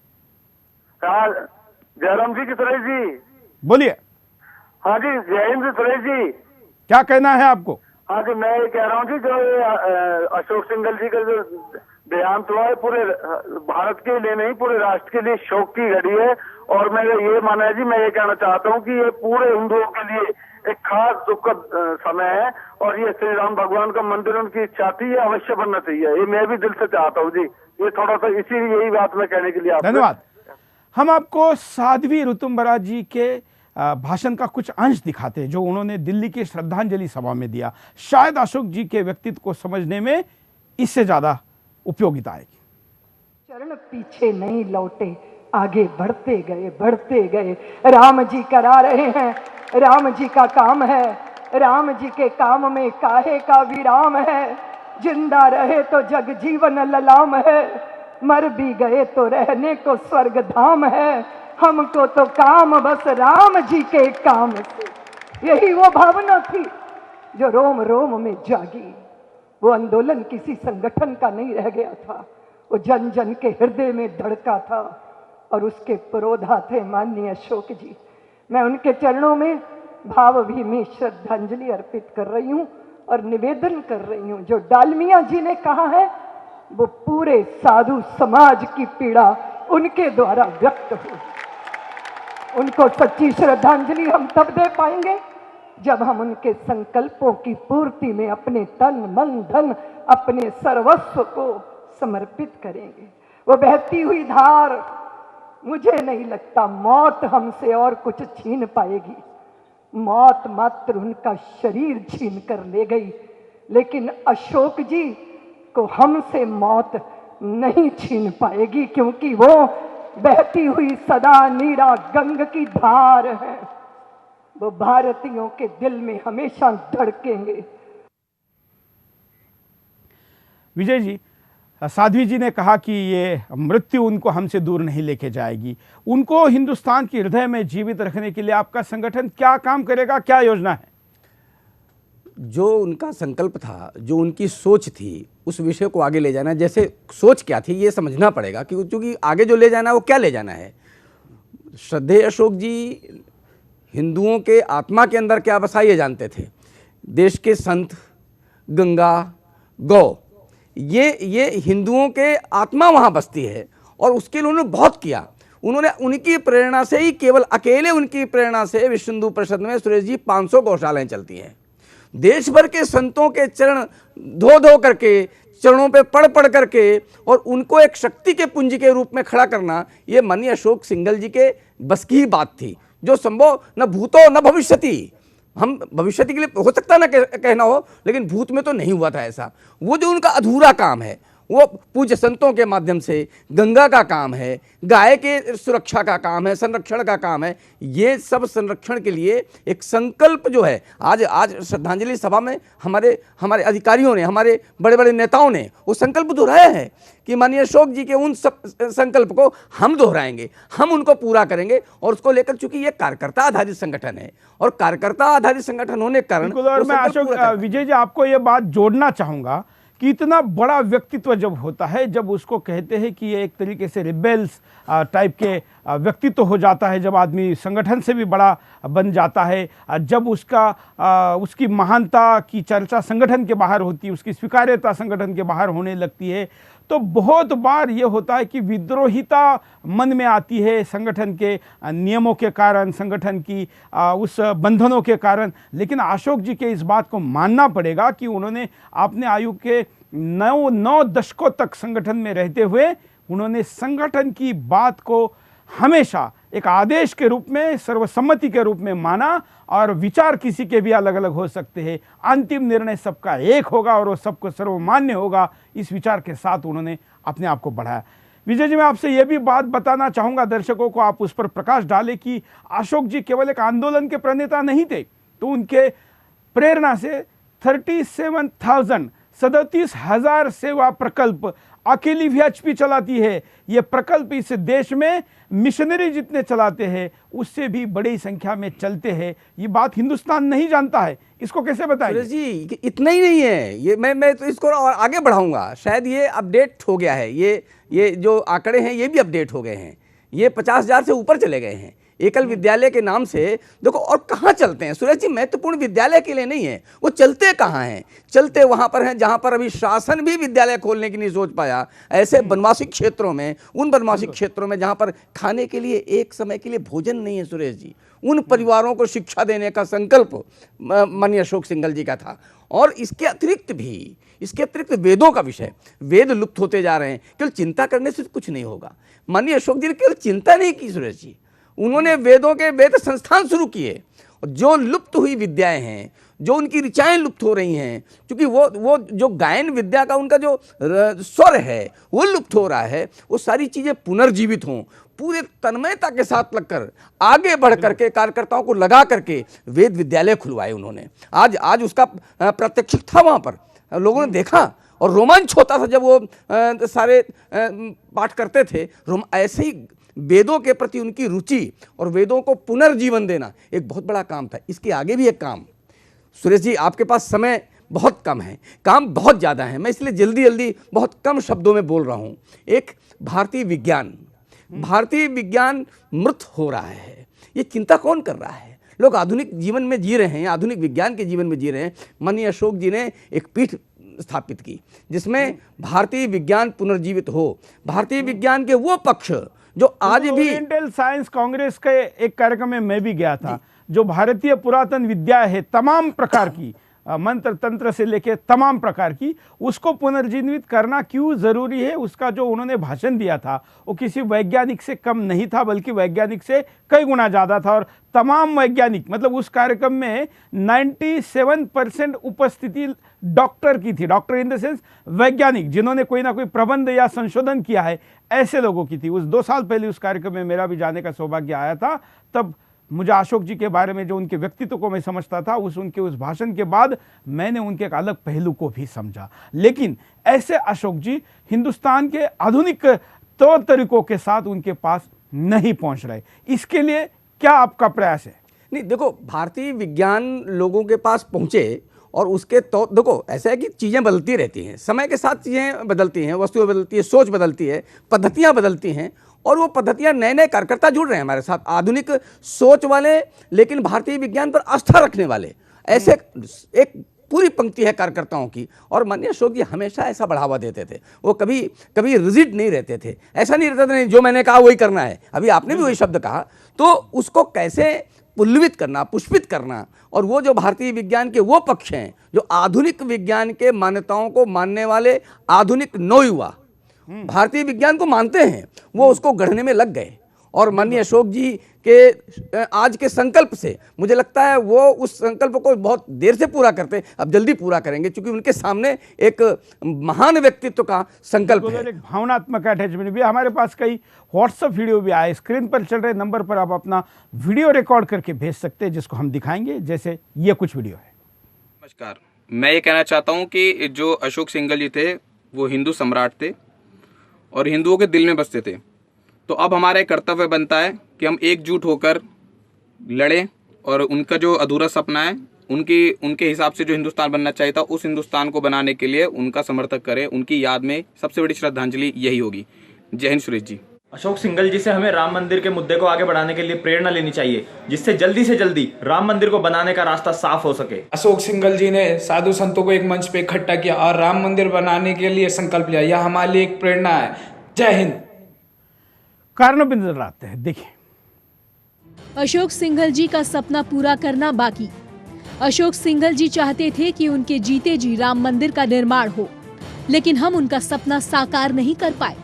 D: जयराम जी की सुरेश जी,
A: बोलिए।
D: हाँ जी, जय हिंद सुरेश जी।
A: क्या कहना है आपको?
D: हाँ जी, मैं ये कह रहा हूँ कि जो ये अशोक सिंघल जी का जो देहांत हुआ है, पूरे भारत के लिए नहीं, पूरे राष्ट्र के लिए शोक की घड़ी है। और मेरा ये मानना है जी, मैं ये कहना चाहता हूँ कि ये पूरे हिंदुओं के लिए एक खास दुख का समय है, और ये श्री राम भगवान का मंदिर उनकी इच्छा थी, ये अवश्य बनना चाहिए। ये मैं भी दिल से चाहता हूँ जी। ये थोड़ा सा यही बात मैं कहने के लिए
A: धन्यवाद। हम आपको साध्वी ऋतुम्बरा जी के भाषण का कुछ अंश दिखाते हैं जो उन्होंने दिल्ली की श्रद्धांजलि सभा में दिया। शायद अशोक जी के व्यक्तित्व को समझने में इससे ज्यादा उपयोगिता आएगी।
N: चरण पीछे नहीं लौटे, आगे बढ़ते गए। राम जी करा रहे हैं, राम जी का काम है, राम जी के काम में काहे का विराम है। जिंदा रहे तो जग जीवन ललाम है, मर भी गए तो रहने को स्वर्ग धाम है। हमको तो काम बस राम जी के काम से। यही वो भावना थी जो रोम रोम में जागी। वो आंदोलन किसी संगठन का नहीं रह गया था, वो जन जन के हृदय में धड़का था, और उसके पुरोधा थे माननीय अशोक जी। मैं उनके चरणों में भावभीनी श्रद्धांजलि अर्पित कर रही हूँ और निवेदन कर रही हूँ, जो डालमिया जी ने कहा है वो पूरे साधु समाज की पीड़ा उनके द्वारा व्यक्त हो। उनको सच्ची श्रद्धांजलि हम तब दे पाएंगे जब हम उनके संकल्पों की पूर्ति में अपने तन मन धन, अपने सर्वस्व को समर्पित करेंगे। वो बहती हुई धार, मुझे नहीं लगता मौत हमसे और कुछ छीन पाएगी। मौत मात्र उनका शरीर छीन कर ले गई, लेकिन अशोक जी को हमसे मौत नहीं छीन पाएगी, क्योंकि वो बहती हुई सदा नीरा गंग की धार है। वो भारतीयों के दिल में हमेशा धड़केंगे।
A: विजय जी, साध्वी जी ने कहा कि ये मृत्यु उनको हमसे दूर नहीं लेके जाएगी। उनको हिंदुस्तान के हृदय में जीवित रखने के लिए आपका संगठन क्या काम करेगा, क्या योजना है?
C: जो उनका संकल्प था, जो उनकी सोच थी, उस विषय को आगे ले जाना। जैसे सोच क्या थी ये समझना पड़ेगा, क्योंकि आगे जो ले जाना है वो क्या ले जाना है। श्रद्धेय अशोक जी हिंदुओं के आत्मा के अंदर क्या बसा ये जानते थे। देश के संत, गंगा, गौ, ये हिंदुओं के आत्मा वहाँ बसती है, और उसके लिए उन्होंने बहुत किया। उन्होंने उनकी प्रेरणा से ही, केवल अकेले उनकी प्रेरणा से विश्व हिंदू परिषद में सुरेश जी 500 गौशालाएं चलती हैं। देश भर के संतों के चरण धो धो करके, चरणों पे पढ़ करके, और उनको एक शक्ति के पुंज के रूप में खड़ा करना, ये माननीय अशोक सिंघल जी के बस की ही बात थी, जो संभव न भूतो न भविष्यति। हम भविष्यति के लिए हो सकता ना कहना हो, लेकिन भूत में तो नहीं हुआ था ऐसा। वो जो उनका अधूरा काम है, वो पूज्य संतों के माध्यम से, गंगा का काम है, गाय के सुरक्षा का काम है, संरक्षण का काम है। ये सब संरक्षण के लिए एक संकल्प जो है, आज श्रद्धांजलि सभा में हमारे अधिकारियों ने, हमारे बड़े बड़े नेताओं ने वो संकल्प दोहराया है कि माननीय अशोक जी के उन सब संकल्प को हम दोहराएंगे, हम उनको पूरा करेंगे। और उसको लेकर चूंकि ये कार्यकर्ता आधारित संगठन है और कार्यकर्ता आधारित संगठन होने के कारण,
A: और मैं अशोक विजय जी आपको ये बात जोड़ना चाहूंगा कि इतना बड़ा व्यक्तित्व जब होता है, जब उसको कहते हैं कि ये एक तरीके से रिबेल्स टाइप के व्यक्तित्व हो जाता है, जब आदमी संगठन से भी बड़ा बन जाता है, जब उसकी महानता की चर्चा संगठन के बाहर होती है, उसकी स्वीकार्यता संगठन के बाहर होने लगती है, तो बहुत बार ये होता है कि विद्रोहिता मन में आती है संगठन के नियमों के कारण, संगठन की उस बंधनों के कारण। लेकिन अशोक जी के इस बात को मानना पड़ेगा कि उन्होंने अपने आयु के 9 दशकों तक संगठन में रहते हुए उन्होंने संगठन की बात को हमेशा एक आदेश के रूप में, सर्वसम्मति के रूप में माना। और विचार किसी के भी अलग अलग हो सकते हैं, अंतिम निर्णय सबका एक होगा और वो सबको सर्वमान्य होगा, इस विचार के साथ उन्होंने अपने आप को बढ़ाया। विजय जी, मैं आपसे ये भी बात बताना चाहूँगा, दर्शकों को आप उस पर प्रकाश डालें कि अशोक जी केवल एक आंदोलन के प्रणेता नहीं थे, तो उनके प्रेरणा से 37,000 सेवा प्रकल्प अकेली VHP चलाती है। ये प्रकल्प इस देश में मिशनरी जितने चलाते हैं उससे भी बड़ी संख्या में चलते हैं। ये बात हिंदुस्तान नहीं जानता है, इसको कैसे बताएं?
C: सुरेश जी, इतना ही नहीं है ये, मैं तो इसको और आगे बढ़ाऊंगा। शायद ये अपडेट हो गया है, ये जो आंकड़े हैं ये भी अपडेट हो गए हैं, ये 50,000 से ऊपर चले गए हैं एकल विद्यालय के नाम से। देखो और कहाँ चलते हैं सुरेश जी, महत्वपूर्ण विद्यालय के लिए नहीं है, वो चलते कहाँ हैं? चलते वहाँ पर हैं जहाँ पर अभी शासन भी विद्यालय खोलने की नहीं सोच पाया, ऐसे बनवासी क्षेत्रों में, उन बनवासी क्षेत्रों में जहाँ पर खाने के लिए एक समय के लिए भोजन नहीं है सुरेश जी, उन परिवारों को शिक्षा देने का संकल्प माननीय अशोक सिंघल जी का था। और इसके अतिरिक्त वेदों का विषय, वेद लुप्त होते जा रहे हैं, केवल चिंता करने से कुछ नहीं होगा। माननीय अशोक जी ने केवल चिंता नहीं की सुरेश जी, उन्होंने वेदों के वेद संस्थान शुरू किए। जो लुप्त हुई विद्याएं हैं, जो उनकी ऋचाएं लुप्त हो रही हैं, क्योंकि वो जो गायन विद्या का उनका जो स्वर है वो लुप्त हो रहा है, वो सारी चीज़ें पुनर्जीवित हों, पूरे तन्मयता के साथ लगकर आगे बढ़ करके कार्यकर्ताओं को लगा करके वेद विद्यालय खुलवाए उन्होंने। आज उसका प्रत्यक्ष था, वहाँ पर लोगों ने देखा और रोमांच होता था जब वो सारे पाठ करते थे। ऐसे ही वेदों के प्रति उनकी रुचि और वेदों को पुनर्जीवन देना एक बहुत बड़ा काम था। इसके आगे भी एक काम, सुरेश जी आपके पास समय बहुत कम है, काम बहुत ज़्यादा है, मैं इसलिए जल्दी बहुत कम शब्दों में बोल रहा हूँ। एक भारतीय विज्ञान मृत हो रहा है, ये चिंता कौन कर रहा है? लोग आधुनिक जीवन में जी रहे हैं, आधुनिक विज्ञान के जीवन में जी रहे हैं। माननीय अशोक जी ने एक पीठ स्थापित की जिसमें भारतीय विज्ञान पुनर्जीवित हो, भारतीय विज्ञान के वो पक्ष जो आज भी
A: ओरिएंटल साइंस कांग्रेस के एक कार्यक्रम में मैं भी गया था, जो भारतीय पुरातन विद्या है तमाम प्रकार की, मंत्र तंत्र से लेके तमाम प्रकार की, उसको पुनर्जीवित करना क्यों जरूरी है, उसका जो उन्होंने भाषण दिया था वो किसी वैज्ञानिक से कम नहीं था, बल्कि वैज्ञानिक से कई गुना ज़्यादा था। और तमाम वैज्ञानिक, मतलब उस कार्यक्रम में 97% उपस्थिति डॉक्टर की थी, डॉक्टर इन द सेंस वैज्ञानिक, जिन्होंने कोई ना कोई प्रबंध या संशोधन किया है, ऐसे लोगों की थी। उस 2 साल पहले उस कार्यक्रम में मेरा भी जाने का सौभाग्य आया था। तब मुझे अशोक जी के बारे में, जो उनके व्यक्तित्व को मैं समझता था, उनके उस भाषण के बाद मैंने उनके एक अलग पहलू को भी समझा। लेकिन ऐसे अशोक जी हिंदुस्तान के आधुनिक तौर तरीकों के साथ उनके पास नहीं पहुंच रहे, इसके लिए क्या आपका प्रयास है?
C: नहीं, देखो भारतीय विज्ञान लोगों के पास पहुंचे और उसके तो देखो ऐसा है कि चीज़ें बदलती रहती हैं, समय के साथ चीज़ें बदलती हैं, वस्तुएं बदलती है, सोच बदलती है, पद्धतियाँ बदलती हैं, और वो पद्धतियाँ नए कार्यकर्ता जुड़ रहे हैं हमारे साथ, आधुनिक सोच वाले लेकिन भारतीय विज्ञान पर आस्था रखने वाले, ऐसे एक पूरी पंक्ति है कार्यकर्ताओं की। और माननीय अशोक जी हमेशा ऐसा बढ़ावा देते थे, वो कभी रिजिड नहीं रहते थे, ऐसा नहीं रहता था नहीं जो मैंने कहा वही करना है, अभी आपने भी वही शब्द कहा, तो उसको कैसे पुल्लवित करना, पुष्पित करना। और वो जो भारतीय विज्ञान के वो पक्ष हैं जो आधुनिक विज्ञान के मान्यताओं को मानने वाले आधुनिक नवयुवा भारतीय विज्ञान को मानते हैं, वो उसको गढ़ने में लग गए और माननीय अशोक जी के आज के संकल्प से मुझे लगता है वो उस संकल्प को बहुत देर से पूरा करते, अब जल्दी पूरा करेंगे, क्योंकि उनके सामने एक महान व्यक्तित्व का संकल्प है।
A: एक भावनात्मक अटैचमेंट भी। हमारे पास कई व्हाट्सएप वीडियो भी आए, स्क्रीन पर चल रहे नंबर पर आप अपना वीडियो रिकॉर्ड करके भेज सकते हैं, जिसको हम दिखाएंगे। जैसे ये कुछ वीडियो है।
O: नमस्कार, मैं ये कहना चाहता हूँ कि जो अशोक सिंघल जी थे वो हिंदू सम्राट थे और हिंदुओं के दिल में बसते थे। तो अब हमारा एक कर्तव्य बनता है कि हम एकजुट होकर लड़ें और उनका जो अधूरा सपना है, उनके हिसाब से जो हिंदुस्तान बनना चाहिए था, उस हिंदुस्तान को बनाने के लिए उनका समर्थन करें। उनकी याद में सबसे बड़ी श्रद्धांजलि यही होगी। जय हिंद सुरेश जी।
P: अशोक सिंघल जी से हमें राम मंदिर के मुद्दे को आगे बढ़ाने के लिए प्रेरणा लेनी चाहिए, जिससे जल्दी से जल्दी राम मंदिर को बनाने का रास्ता साफ हो सके।
Q: अशोक सिंघल जी ने साधु संतों को एक मंच पे इकट्ठा किया और राम मंदिर बनाने के लिए संकल्प लिया। यह हमारे लिए एक प्रेरणा है। जय हिंद।
A: कारणों पर नजर आते हैं, देखिए।
I: अशोक सिंघल जी का सपना पूरा करना बाकी। अशोक सिंघल जी चाहते थे कि उनके जीते जी राम मंदिर का निर्माण हो, लेकिन हम उनका सपना साकार नहीं कर पाए।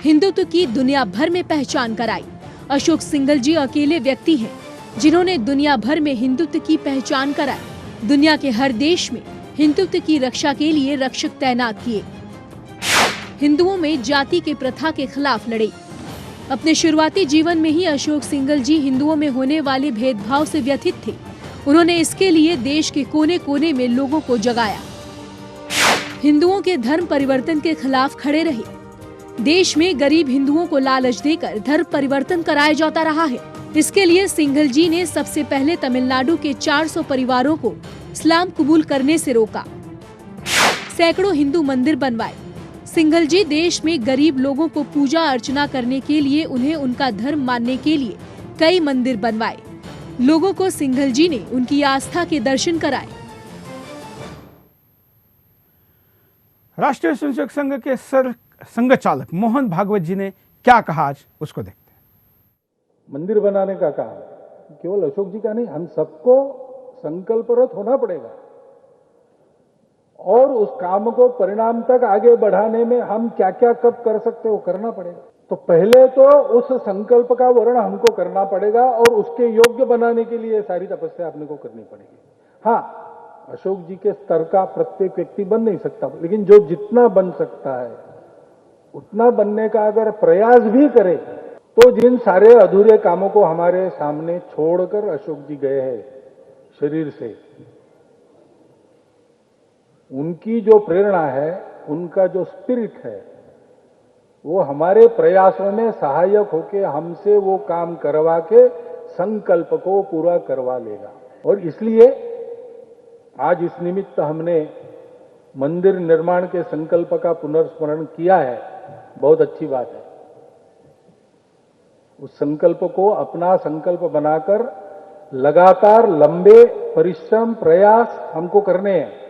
I: हिंदुत्व की दुनिया भर में पहचान कराई। अशोक सिंघल जी अकेले व्यक्ति हैं जिन्होंने दुनिया भर में हिंदुत्व की पहचान कराई। दुनिया के हर देश में हिंदुत्व की रक्षा के लिए रक्षक तैनात किए। हिंदुओं में जाति के प्रथा के खिलाफ लड़े। अपने शुरुआती जीवन में ही अशोक सिंघल जी हिंदुओं में होने वाले भेदभाव से व्यथित थे। उन्होंने इसके लिए देश के कोने कोने में लोगों को जगाया। हिंदुओं के धर्म परिवर्तन के खिलाफ खड़े रहे। देश में गरीब हिंदुओं को लालच देकर धर्म परिवर्तन कराया जाता रहा है। इसके लिए सिंघल जी ने सबसे पहले तमिलनाडु के 400 परिवारों को इस्लाम कबूल करने से रोका। सैकड़ों हिंदू मंदिर बनवाए। सिंघल जी देश में गरीब लोगों को पूजा अर्चना करने के लिए उन्हें उनका धर्म मानने के लिए कई मंदिर बनवाए। लोगों को सिंघल जी ने उनकी आस्था के दर्शन कराए।
A: राष्ट्रीय स्वयंसेवक संघ के संघ चालक मोहन भागवत जी ने क्या कहा, आज उसको देखते हैं।
R: मंदिर बनाने का काम केवल अशोक जी का नहीं, हम सबको संकल्परत होना पड़ेगा और उस काम को परिणाम तक आगे बढ़ाने में हम क्या क्या कब कर सकते हो करना पड़ेगा। तो पहले तो उस संकल्प का वर्ण हमको करना पड़ेगा और उसके योग्य बनाने के लिए सारी तपस्या अपने को करनी पड़ेगी। हाँ, अशोक जी के स्तर का प्रत्येक व्यक्ति बन नहीं सकता, लेकिन जो जितना बन सकता है उतना बनने का अगर प्रयास भी करे तो जिन सारे अधूरे कामों को हमारे सामने छोड़कर अशोक जी गए हैं शरीर से, उनकी जो प्रेरणा है, उनका जो स्पिरिट है, वो हमारे प्रयासों में सहायक होके हमसे वो काम करवा के संकल्प को पूरा करवा लेगा। और इसलिए आज इस निमित्त हमने मंदिर निर्माण के संकल्प का पुनर्स्मरण किया है, बहुत अच्छी बात है। उस संकल्प को अपना संकल्प बनाकर लगातार लंबे परिश्रम प्रयास हमको करने हैं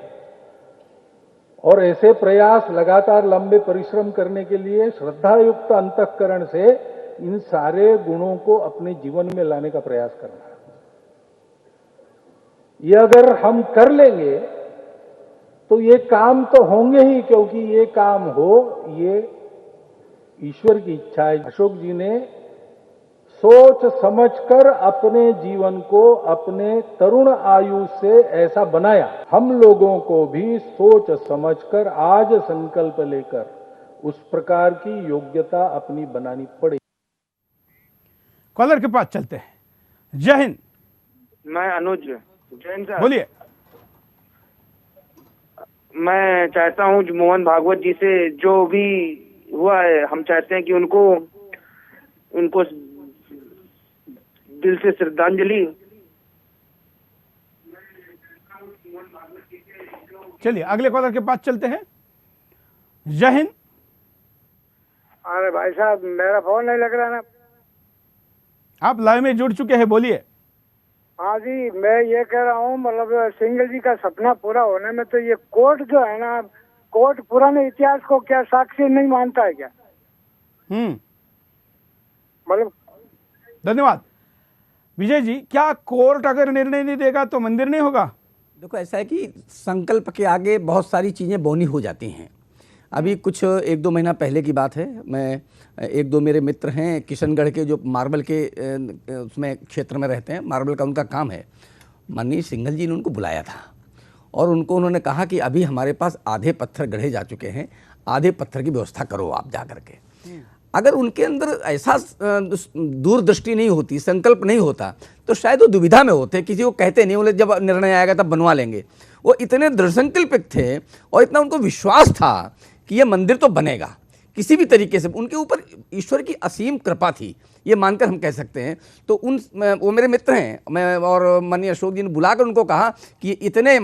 R: और ऐसे प्रयास लगातार लंबे परिश्रम करने के लिए श्रद्धायुक्त अंतःकरण से इन सारे गुणों को अपने जीवन में लाने का प्रयास करना है। ये अगर हम कर लेंगे तो ये काम तो होंगे ही, क्योंकि ये काम हो ये ईश्वर की इच्छा है। अशोक जी ने सोच समझकर अपने जीवन को अपने तरुण आयु से ऐसा बनाया। हम लोगों को भी सोच समझकर आज संकल्प लेकर उस प्रकार की योग्यता अपनी बनानी पड़ेगी।
A: कॉलर के पास चलते हैं। जय हिंद।
S: मैं अनुज, जैन सर
A: बोलिए।
S: मैं चाहता हूँ मोहन भागवत जी से जो भी हुआ है, हम चाहते हैं कि उनको दिल से श्रद्धांजलि।
A: चलिए अगले कॉलर के पास चलते हैं। जय हिंद।
T: अरे भाई साहब, मेरा फोन नहीं लग रहा ना।
A: आप लाइव में जुड़ चुके हैं, बोलिए।
T: हाँ जी, मैं ये कह रहा हूँ, मतलब सिंघल जी का सपना पूरा होने में तो ये कोर्ट जो है ना, कोर्ट पुराने इतिहास को क्या साक्षी नहीं मानता है क्या? मतलब
A: धन्यवाद विजय जी। क्या कोर्ट अगर निर्णय नहीं देगा तो मंदिर नहीं होगा?
C: देखो, ऐसा है कि संकल्प के आगे बहुत सारी चीज़ें बौनी हो जाती हैं। अभी कुछ 1-2 महीना पहले की बात है। मैं 1-2 मेरे मित्र हैं किशनगढ़ के, जो मार्बल के उसमें क्षेत्र में रहते हैं, मार्बल का उनका काम है। माननीय सिंघल जी ने उनको बुलाया था और उन्होंने कहा कि अभी हमारे पास आधे पत्थर गढ़े जा चुके हैं, आधे पत्थर की व्यवस्था करो आप जा करके। अगर उनके अंदर ऐसा दूरदृष्टि नहीं होती, संकल्प नहीं होता, तो शायद वो दुविधा में होते, किसी को कहते नहीं, बोले जब निर्णय आएगा तब बनवा लेंगे। वो इतने दृढ़ संकल्पित थे और इतना उनको विश्वास था कि ये मंदिर तो बनेगा किसी भी तरीके से। उनके ऊपर ईश्वर की असीम कृपा थी, ये मानकर हम कह सकते हैं। तो वो मेरे मित्र हैं, मैं और माननीय अशोक जी ने बुलाकर उनको कहा कि इतने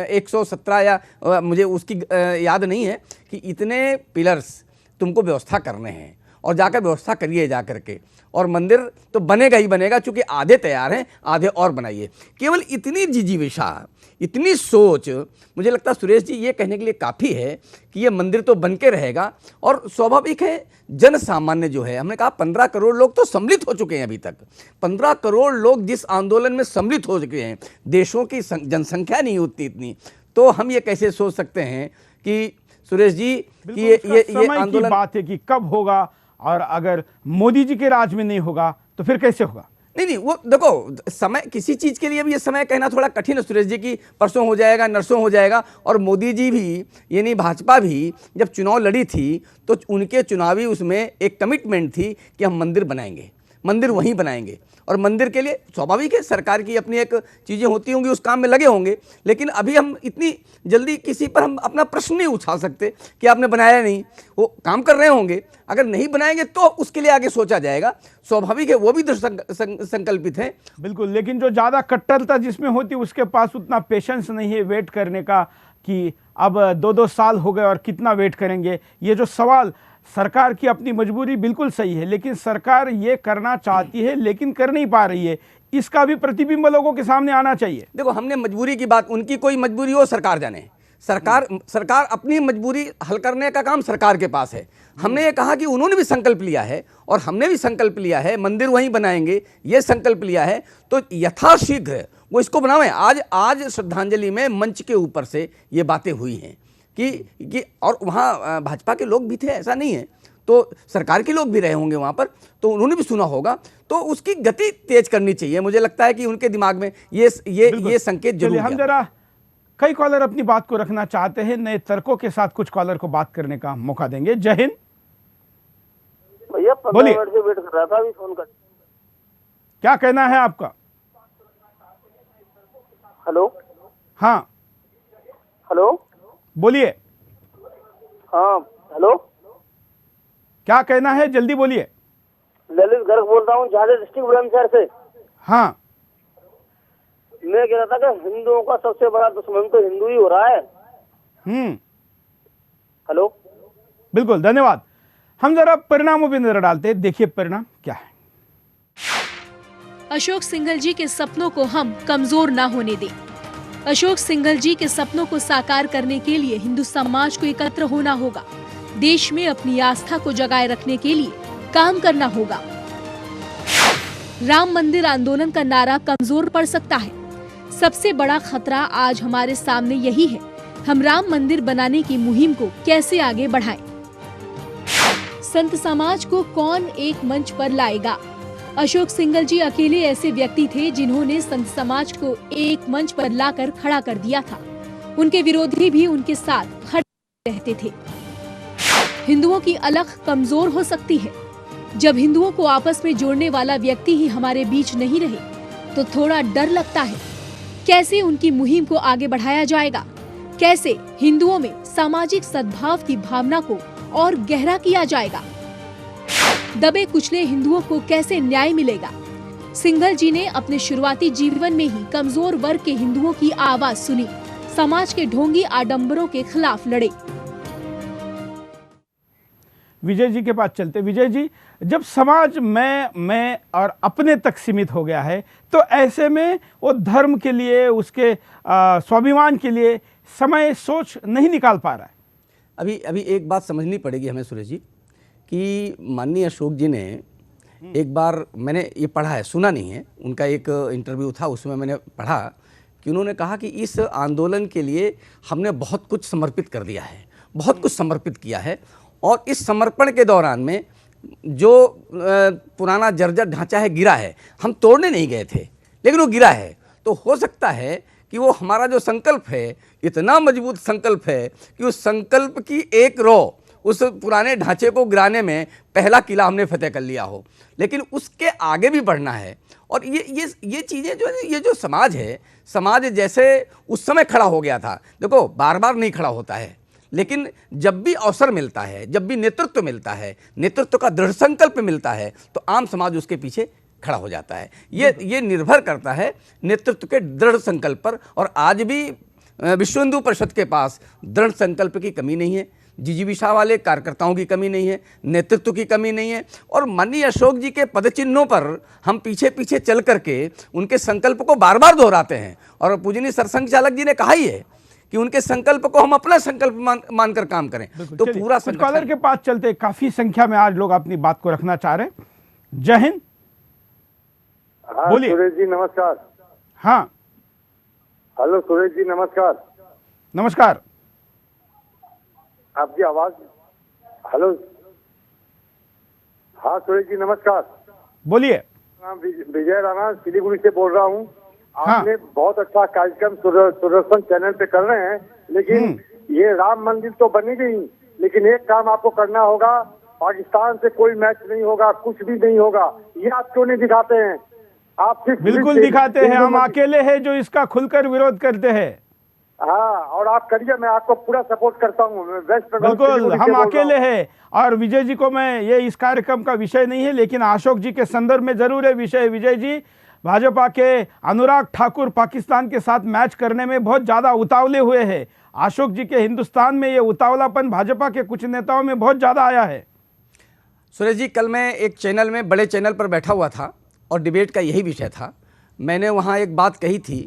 C: 117 या मुझे उसकी याद नहीं है कि इतने पिलर्स तुमको व्यवस्था करने हैं और जाकर व्यवस्था करिए जा करके, और मंदिर तो बनेगा ही बनेगा, चूँकि आधे तैयार हैं, आधे और बनाइए। केवल इतनी जिजीविषा, इतनी सोच, मुझे लगता है सुरेश जी ये कहने के लिए काफ़ी है कि ये मंदिर तो बन के रहेगा। और स्वाभाविक है, जन सामान्य जो है, हमने कहा 15 करोड़ लोग तो सम्मिलित हो चुके हैं अभी तक। 15 करोड़ लोग जिस आंदोलन में सम्मिलित हो चुके हैं, देशों की जनसंख्या नहीं होती इतनी, तो हम ये कैसे सोच सकते हैं कि सुरेश जी कि ये आंदोलन,
A: बात है कि कब होगा, और अगर मोदी जी के राज में नहीं होगा तो फिर कैसे होगा?
C: नहीं, वो देखो, समय किसी चीज़ के लिए भी ये समय कहना थोड़ा कठिन है सुरेश जी, की परसों हो जाएगा, नरसों हो जाएगा। और मोदी जी भी, यानी भाजपा भी जब चुनाव लड़ी थी तो उनके चुनावी उसमें एक कमिटमेंट थी कि हम मंदिर बनाएंगे, मंदिर वहीं बनाएंगे। और मंदिर के लिए स्वाभाविक है, सरकार की अपनी एक चीज़ें होती होंगी, उस काम में लगे होंगे। लेकिन अभी हम इतनी जल्दी किसी पर हम अपना प्रश्न नहीं उछाल सकते कि आपने बनाया नहीं, वो काम कर रहे होंगे। अगर नहीं बनाएंगे तो उसके लिए आगे सोचा जाएगा, स्वाभाविक है, वो भी संकल्पित है।
A: बिल्कुल, लेकिन जो ज़्यादा कट्टरता जिसमें होती, उसके पास उतना पेशेंस नहीं है वेट करने का कि अब 2-2 साल हो गए और कितना वेट करेंगे। ये जो सवाल, सरकार की अपनी मजबूरी बिल्कुल सही है, लेकिन सरकार ये करना चाहती है लेकिन कर नहीं पा रही है, इसका भी प्रतिबिंब लोगों के सामने आना चाहिए।
C: देखो, हमने मजबूरी की बात, उनकी कोई मजबूरी हो सरकार जाने, सरकार अपनी मजबूरी हल करने का काम सरकार के पास है। हमने ये कहा कि उन्होंने भी संकल्प लिया है और हमने भी संकल्प लिया है, मंदिर वहीं बनाएंगे, ये संकल्प लिया है, तो यथाशीघ्र वो इसको बनावें। आज श्रद्धांजलि में मंच के ऊपर से ये बातें हुई हैं कि और वहाँ भाजपा के लोग भी थे, ऐसा नहीं है, तो सरकार के लोग भी रहे होंगे वहाँ पर, तो उन्होंने भी सुना होगा, तो उसकी गति तेज करनी चाहिए। मुझे लगता है कि उनके दिमाग में ये संकेत जरूर।
A: हम जरा, कई कॉलर अपनी बात को रखना चाहते हैं, नए तर्कों के साथ कुछ कॉलर को बात करने का मौका देंगे। जय हिंद
E: भैया, 15 मिनट से वेट कर रहा था, अभी फोन कर।
A: क्या कहना है आपका?
E: हेलो,
A: हाँ
E: हेलो,
A: बोलिए।
E: हाँ हेलो,
A: क्या कहना है, जल्दी बोलिए।
E: ललित गर्ग बोल रहा हूँ, झाले डिस्ट्रिक्ट बुलंदशहर से।
A: हाँ,
E: मैं कह रहा था कि हिंदुओं का सबसे बड़ा दुश्मन तो हिंदू ही हो रहा है। हेलो,
A: बिल्कुल, धन्यवाद। हम जरा परिणामों पर नजर डालते हैं, देखिए परिणाम क्या है।
I: अशोक सिंघल जी के सपनों को हम कमजोर ना होने दें। अशोक सिंघल जी के सपनों को साकार करने के लिए हिंदू समाज को एकत्र होना होगा। देश में अपनी आस्था को जगाए रखने के लिए काम करना होगा। राम मंदिर आंदोलन का नारा कमजोर पड़ सकता है। सबसे बड़ा खतरा आज हमारे सामने यही है, हम राम मंदिर बनाने की मुहिम को कैसे आगे बढ़ाएं। संत समाज को कौन एक मंच पर लाएगा? अशोक सिंघल जी अकेले ऐसे व्यक्ति थे जिन्होंने संत समाज को एक मंच पर लाकर खड़ा कर दिया था। उनके विरोधी भी उनके साथ खड़े रहते थे। हिंदुओं की अलख कमजोर हो सकती है। जब हिंदुओं को आपस में जोड़ने वाला व्यक्ति ही हमारे बीच नहीं रहे तो थोड़ा डर लगता है। कैसे उनकी मुहिम को आगे बढ़ाया जाएगा? कैसे हिंदुओं में सामाजिक सद्भाव की भावना को और गहरा किया जाएगा? दबे कुचले हिंदुओं को कैसे न्याय मिलेगा? सिंघल जी ने अपने शुरुआती जीवन में ही कमजोर वर्ग के हिंदुओं की आवाज सुनी, समाज के ढोंगी आडंबरों के खिलाफ लड़े।
A: विजय जी के पास चलते। विजय जी, जब समाज मैं और अपने तक सीमित हो गया है, तो ऐसे में वो धर्म के लिए, उसके स्वाभिमान के लिए समय सोच नहीं निकाल पा रहा है।
C: अभी एक बात समझनी पड़ेगी हमें सुरेश जी, कि माननीय अशोक जी ने एक बार, मैंने ये पढ़ा है, सुना नहीं है, उनका एक इंटरव्यू था, उसमें मैंने पढ़ा कि उन्होंने कहा कि इस आंदोलन के लिए हमने बहुत कुछ समर्पित कर दिया है, बहुत कुछ समर्पित किया है। और इस समर्पण के दौरान में जो पुराना जर्जर ढांचा है गिरा है, हम तोड़ने नहीं गए थे लेकिन वो गिरा है। तो हो सकता है कि वो हमारा जो संकल्प है इतना मजबूत संकल्प है कि उस संकल्प की एक रो उस पुराने ढांचे को गिराने में पहला किला हमने फतेह कर लिया हो, लेकिन उसके आगे भी बढ़ना है। और ये चीज़ें जो है, ये जो समाज है, समाज जैसे उस समय खड़ा हो गया था, देखो बार बार नहीं खड़ा होता है, लेकिन जब भी अवसर मिलता है, जब भी नेतृत्व मिलता है, नेतृत्व का दृढ़ संकल्प मिलता है, तो आम समाज उसके पीछे खड़ा हो जाता है। ये निर्भर करता है नेतृत्व के दृढ़ संकल्प पर। और आज भी विश्व हिंदू परिषद के पास दृढ़ संकल्प की कमी नहीं है, जिजीविषा वाले कार्यकर्ताओं की कमी नहीं है, नेतृत्व की कमी नहीं है। और माननीय अशोक जी के पदचिन्हों पर हम पीछे पीछे चल करके उनके संकल्प को बार बार दोहराते हैं। और पूजनीय सरसंघ चालक जी ने कहा ही है कि उनके संकल्प को हम अपना संकल्प मानकर काम करें। तो पूरा
A: कॉलर के पास चलते, काफी संख्या में आज लोग अपनी बात को रखना चाह रहे हैं। जय हिंद।
U: हाँ
A: बोलिए।
U: सुरेश जी नमस्कार।
A: हाँ
U: हेलो सुरेश जी नमस्कार।
A: नमस्कार।
U: आपकी आवाज, हेलो। हाँ सुरेश जी नमस्कार।
A: बोलिए।
U: विजय राणा सिलीगुड़ी से बोल रहा हूँ।
A: हाँ।
U: आपने बहुत अच्छा कार्यक्रम सुदर्शन चैनल पे कर रहे हैं, लेकिन ये राम मंदिर तो बनेगी ही, लेकिन एक काम आपको करना होगा, पाकिस्तान से कोई मैच नहीं होगा, कुछ भी नहीं होगा। ये आप क्यों नहीं दिखाते हैं? आप सिर्फ
A: बिल्कुल दिखाते हैं, हम अकेले हैं जो इसका खुलकर विरोध करते हैं।
U: हाँ, और आप करिए, मैं आपको पूरा सपोर्ट करता हूँ। वेस्ट बंगाल
A: बिल्कुल हम अकेले हैं। और विजय जी को मैं, ये इस कार्यक्रम का विषय नहीं है, लेकिन अशोक जी के संदर्भ में जरूर है विषय। विजय जी, भाजपा के अनुराग ठाकुर पाकिस्तान के साथ मैच करने में बहुत ज्यादा उतावले हुए हैं। अशोक जी के हिंदुस्तान में ये उतावलापन भाजपा के कुछ नेताओं में बहुत ज्यादा आया है।
C: सुरेश जी, कल मैं एक चैनल में, बड़े चैनल पर बैठा हुआ था और डिबेट का यही विषय था। मैंने वहाँ एक बात कही थी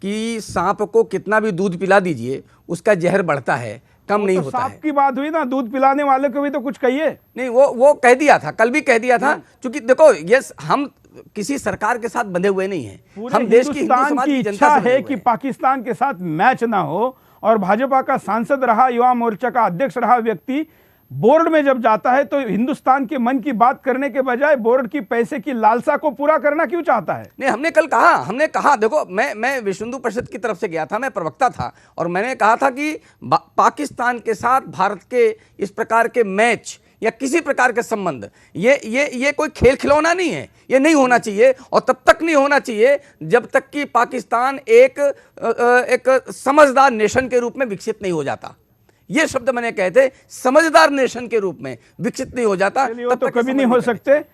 C: कि सांप को कितना भी दूध पिला दीजिए उसका जहर बढ़ता है, कम नहीं होता है।
A: सांप की बात हुई ना, दूध पिलाने वाले को भी तो कुछ कहिए।
C: नहीं, वो कह दिया था, कल भी कह दिया था। क्योंकि देखो, ये हम किसी सरकार के साथ बंधे हुए नहीं हैं, हम देश की हिंदू समाज की
A: इच्छा है कि पाकिस्तान के साथ मैच ना हो। और भाजपा का सांसद रहा, युवा मोर्चा का अध्यक्ष रहा व्यक्ति बोर्ड में जब जाता है तो हिंदुस्तान के मन की बात करने के बजाय बोर्ड की पैसे की लालसा को पूरा करना क्यों चाहता है?
C: नहीं, हमने कहा देखो, मैं विश्व हिंदू परिषद की तरफ से गया था, मैं प्रवक्ता था, और मैंने कहा था कि पाकिस्तान के साथ भारत के इस प्रकार के मैच या किसी प्रकार के संबंध, ये कोई खेल खिलौना नहीं है, ये नहीं होना चाहिए। और तब तक नहीं होना चाहिए जब तक कि पाकिस्तान एक समझदार नेशन के रूप में विकसित नहीं हो जाता। ये शब्द मैंने कहे थे, समझदार नेशन के रूप में विकसित नहीं हो जाता,
A: तब तो कभी नहीं हो सकते।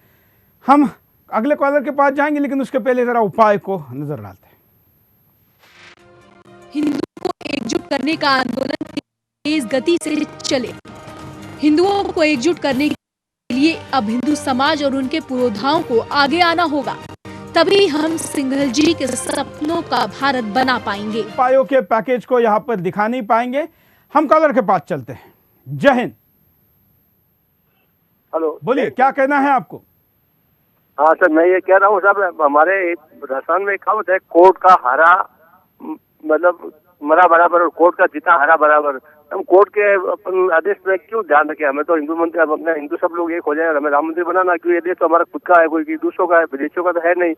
A: हम अगले कॉलर के पास जाएंगे, लेकिन उसके पहले जरा उपाय को नजर डालते हैं।
I: हिंदुओं को एकजुट करने का आंदोलन तेज गति से चले। हिंदुओं को एकजुट करने के लिए अब हिंदू समाज और उनके पुरोधाओं को आगे आना होगा, तभी हम सिंघल जी के सपनों का भारत बना पाएंगे।
A: उपायों के पैकेज को यहाँ पर दिखा नहीं पाएंगे। हम कॉलर के पास चलते हैं। जय हिंद।
U: हेलो,
A: बोलिए, क्या कहना है आपको?
U: हाँ सर, मैं ये कह रहा हूँ साहब, हमारे राजस्थान में एक कहावत है, कोर्ट का हारा मतलब मरा बराबर और कोर्ट का जीता हारा बराबर। हम कोर्ट के अपन आदेश में क्यों ध्यान रखें? हमें तो हिंदू मंदिर, अपने हिंदू सब लोग एक हो जाए, हमें राम मंदिर बनाना क्यों? ये देश तो हमारा खुद का है, कोई दूसरों का है, विदेशियों का तो है नहीं।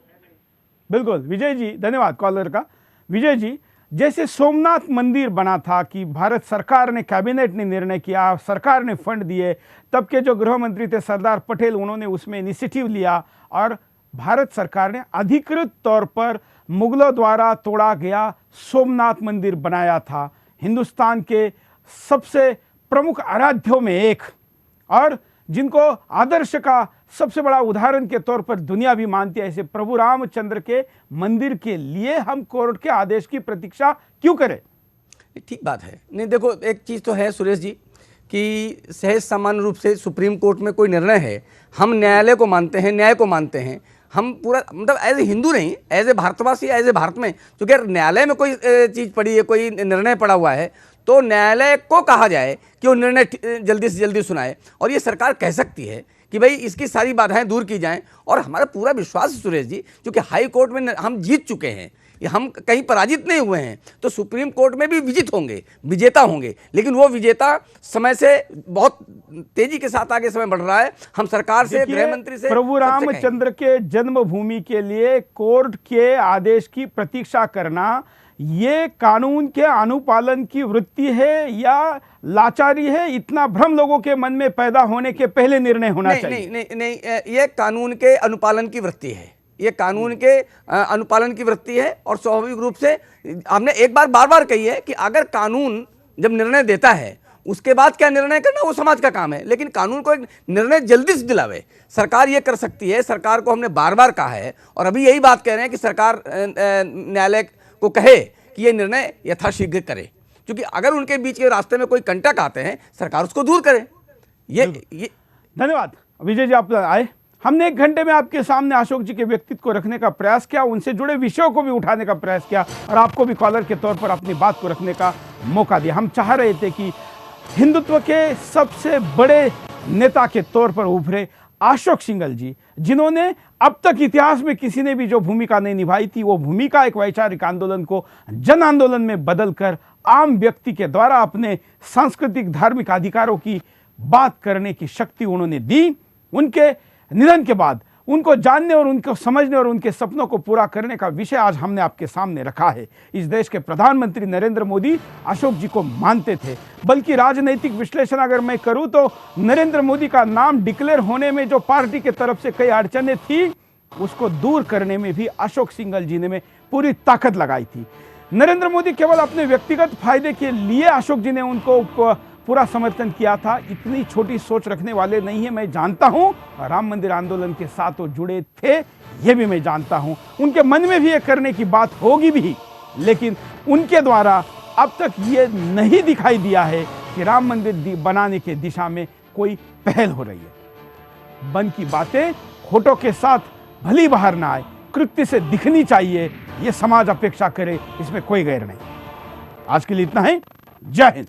A: बिल्कुल विजय जी, धन्यवाद कॉलर का। विजय जी, जैसे सोमनाथ मंदिर बना था कि भारत सरकार ने, कैबिनेट ने निर्णय किया, सरकार ने फंड दिए, तब के जो गृह मंत्री थे सरदार पटेल, उन्होंने उसमें इनिशिएटिव लिया और भारत सरकार ने अधिकृत तौर पर मुगलों द्वारा तोड़ा गया सोमनाथ मंदिर बनाया था, हिंदुस्तान के सबसे प्रमुख आराध्यों में एक, और जिनको आदर्श का सबसे बड़ा उदाहरण के तौर पर दुनिया भी मानती है। ऐसे प्रभु रामचंद्र के मंदिर के लिए हम कोर्ट के आदेश की प्रतीक्षा क्यों करें?
C: ठीक बात है। नहीं देखो, एक चीज़ तो है सुरेश जी कि सहज सामान्य रूप से सुप्रीम कोर्ट में कोई निर्णय है, हम न्यायालय को मानते हैं, न्याय को मानते हैं। हम पूरा मतलब एज ए हिंदू नहीं, एज ए भारतवासी, एज ए भारत में, क्योंकि अगर न्यायालय में कोई चीज़ पड़ी है, कोई निर्णय पड़ा हुआ है, तो न्यायालय को कहा जाए कि वो निर्णय जल्दी से जल्दी सुनाए। और ये सरकार कह सकती है कि भाई इसकी सारी बाधाएं दूर की जाएं। और हमारा पूरा विश्वास है सुरेश जी, क्योंकि हाई कोर्ट में हम जीत चुके हैं, हम कहीं पराजित नहीं हुए हैं, तो सुप्रीम कोर्ट में भी विजित होंगे, विजेता होंगे, लेकिन वो विजेता समय से बहुत तेजी के साथ आगे समय बढ़ रहा है। हम सरकार से, गृह मंत्री से,
A: प्रभु रामचंद्र के जन्मभूमि के लिए कोर्ट के आदेश की प्रतीक्षा करना ये कानून के अनुपालन की वृत्ति है या लाचारी है? इतना भ्रम लोगों के मन में पैदा होने के पहले निर्णय होना चाहिए।
C: नहीं, ये कानून के अनुपालन की वृत्ति है, ये कानून के अनुपालन की वृत्ति है। और स्वाभाविक रूप से हमने एक बार बार बार कही है कि अगर कानून जब निर्णय देता है उसके बाद क्या निर्णय करना वो समाज का काम है, लेकिन कानून को एक निर्णय जल्दी से दिलावे, सरकार ये कर सकती है। सरकार को हमने बार बार कहा है और अभी यही बात कह रहे हैं कि सरकार न्यायालय को कहे कि ये निर्णय यथाशीघ्र करे, क्योंकि अगर उनके बीच के रास्ते में कोई कंटक आते हैं सरकार उसको दूर करे। ये
A: धन्यवाद विजय जी, आप आए। हमने 1 घंटे में आपके सामने अशोक जी के व्यक्तित्व को रखने का प्रयास किया, उनसे जुड़े विषयों को भी उठाने का प्रयास किया और आपको भी कॉलर के तौर पर अपनी बात को रखने का मौका दिया। हम चाह रहे थे कि हिंदुत्व के सबसे बड़े नेता के तौर पर उभरे अशोक सिंघल जी, जिन्होंने अब तक इतिहास में किसी ने भी जो भूमिका नहीं निभाई थी, वो भूमिका एक वैचारिक आंदोलन को जन आंदोलन में बदलकर आम व्यक्ति के द्वारा अपने सांस्कृतिक धार्मिक अधिकारों की बात करने की शक्ति उन्होंने दी। उनके निधन के बाद उनको जानने और उनको समझने और उनके सपनों को पूरा करने का विषय आज हमने आपके सामने रखा है। इस देश के प्रधानमंत्री नरेंद्र मोदी अशोक जी को मानते थे, बल्कि राजनीतिक विश्लेषण अगर मैं करूं तो नरेंद्र मोदी का नाम डिक्लेयर होने में जो पार्टी के तरफ से कई अड़चनें थी, उसको दूर करने में भी अशोक सिंघल जी ने पूरी ताकत लगाई थी। नरेंद्र मोदी केवल अपने व्यक्तिगत फायदे के लिए अशोक जी ने उनको पूरा समर्थन किया था, इतनी छोटी सोच रखने वाले नहीं है। मैं जानता हूं राम मंदिर आंदोलन के साथ वो जुड़े थे, ये भी मैं जानता हूं, उनके मन में भी ये करने की बात होगी भी, लेकिन उनके द्वारा अब तक ये नहीं दिखाई दिया है कि राम मंदिर बनाने के दिशा में कोई पहल हो रही है। मन की बातें होठों के साथ भली बाहर ना आए, कृत्य से दिखनी चाहिए, ये समाज अपेक्षा करे, इसमें कोई गैर नहीं। आज के लिए इतना है। जय हिंद।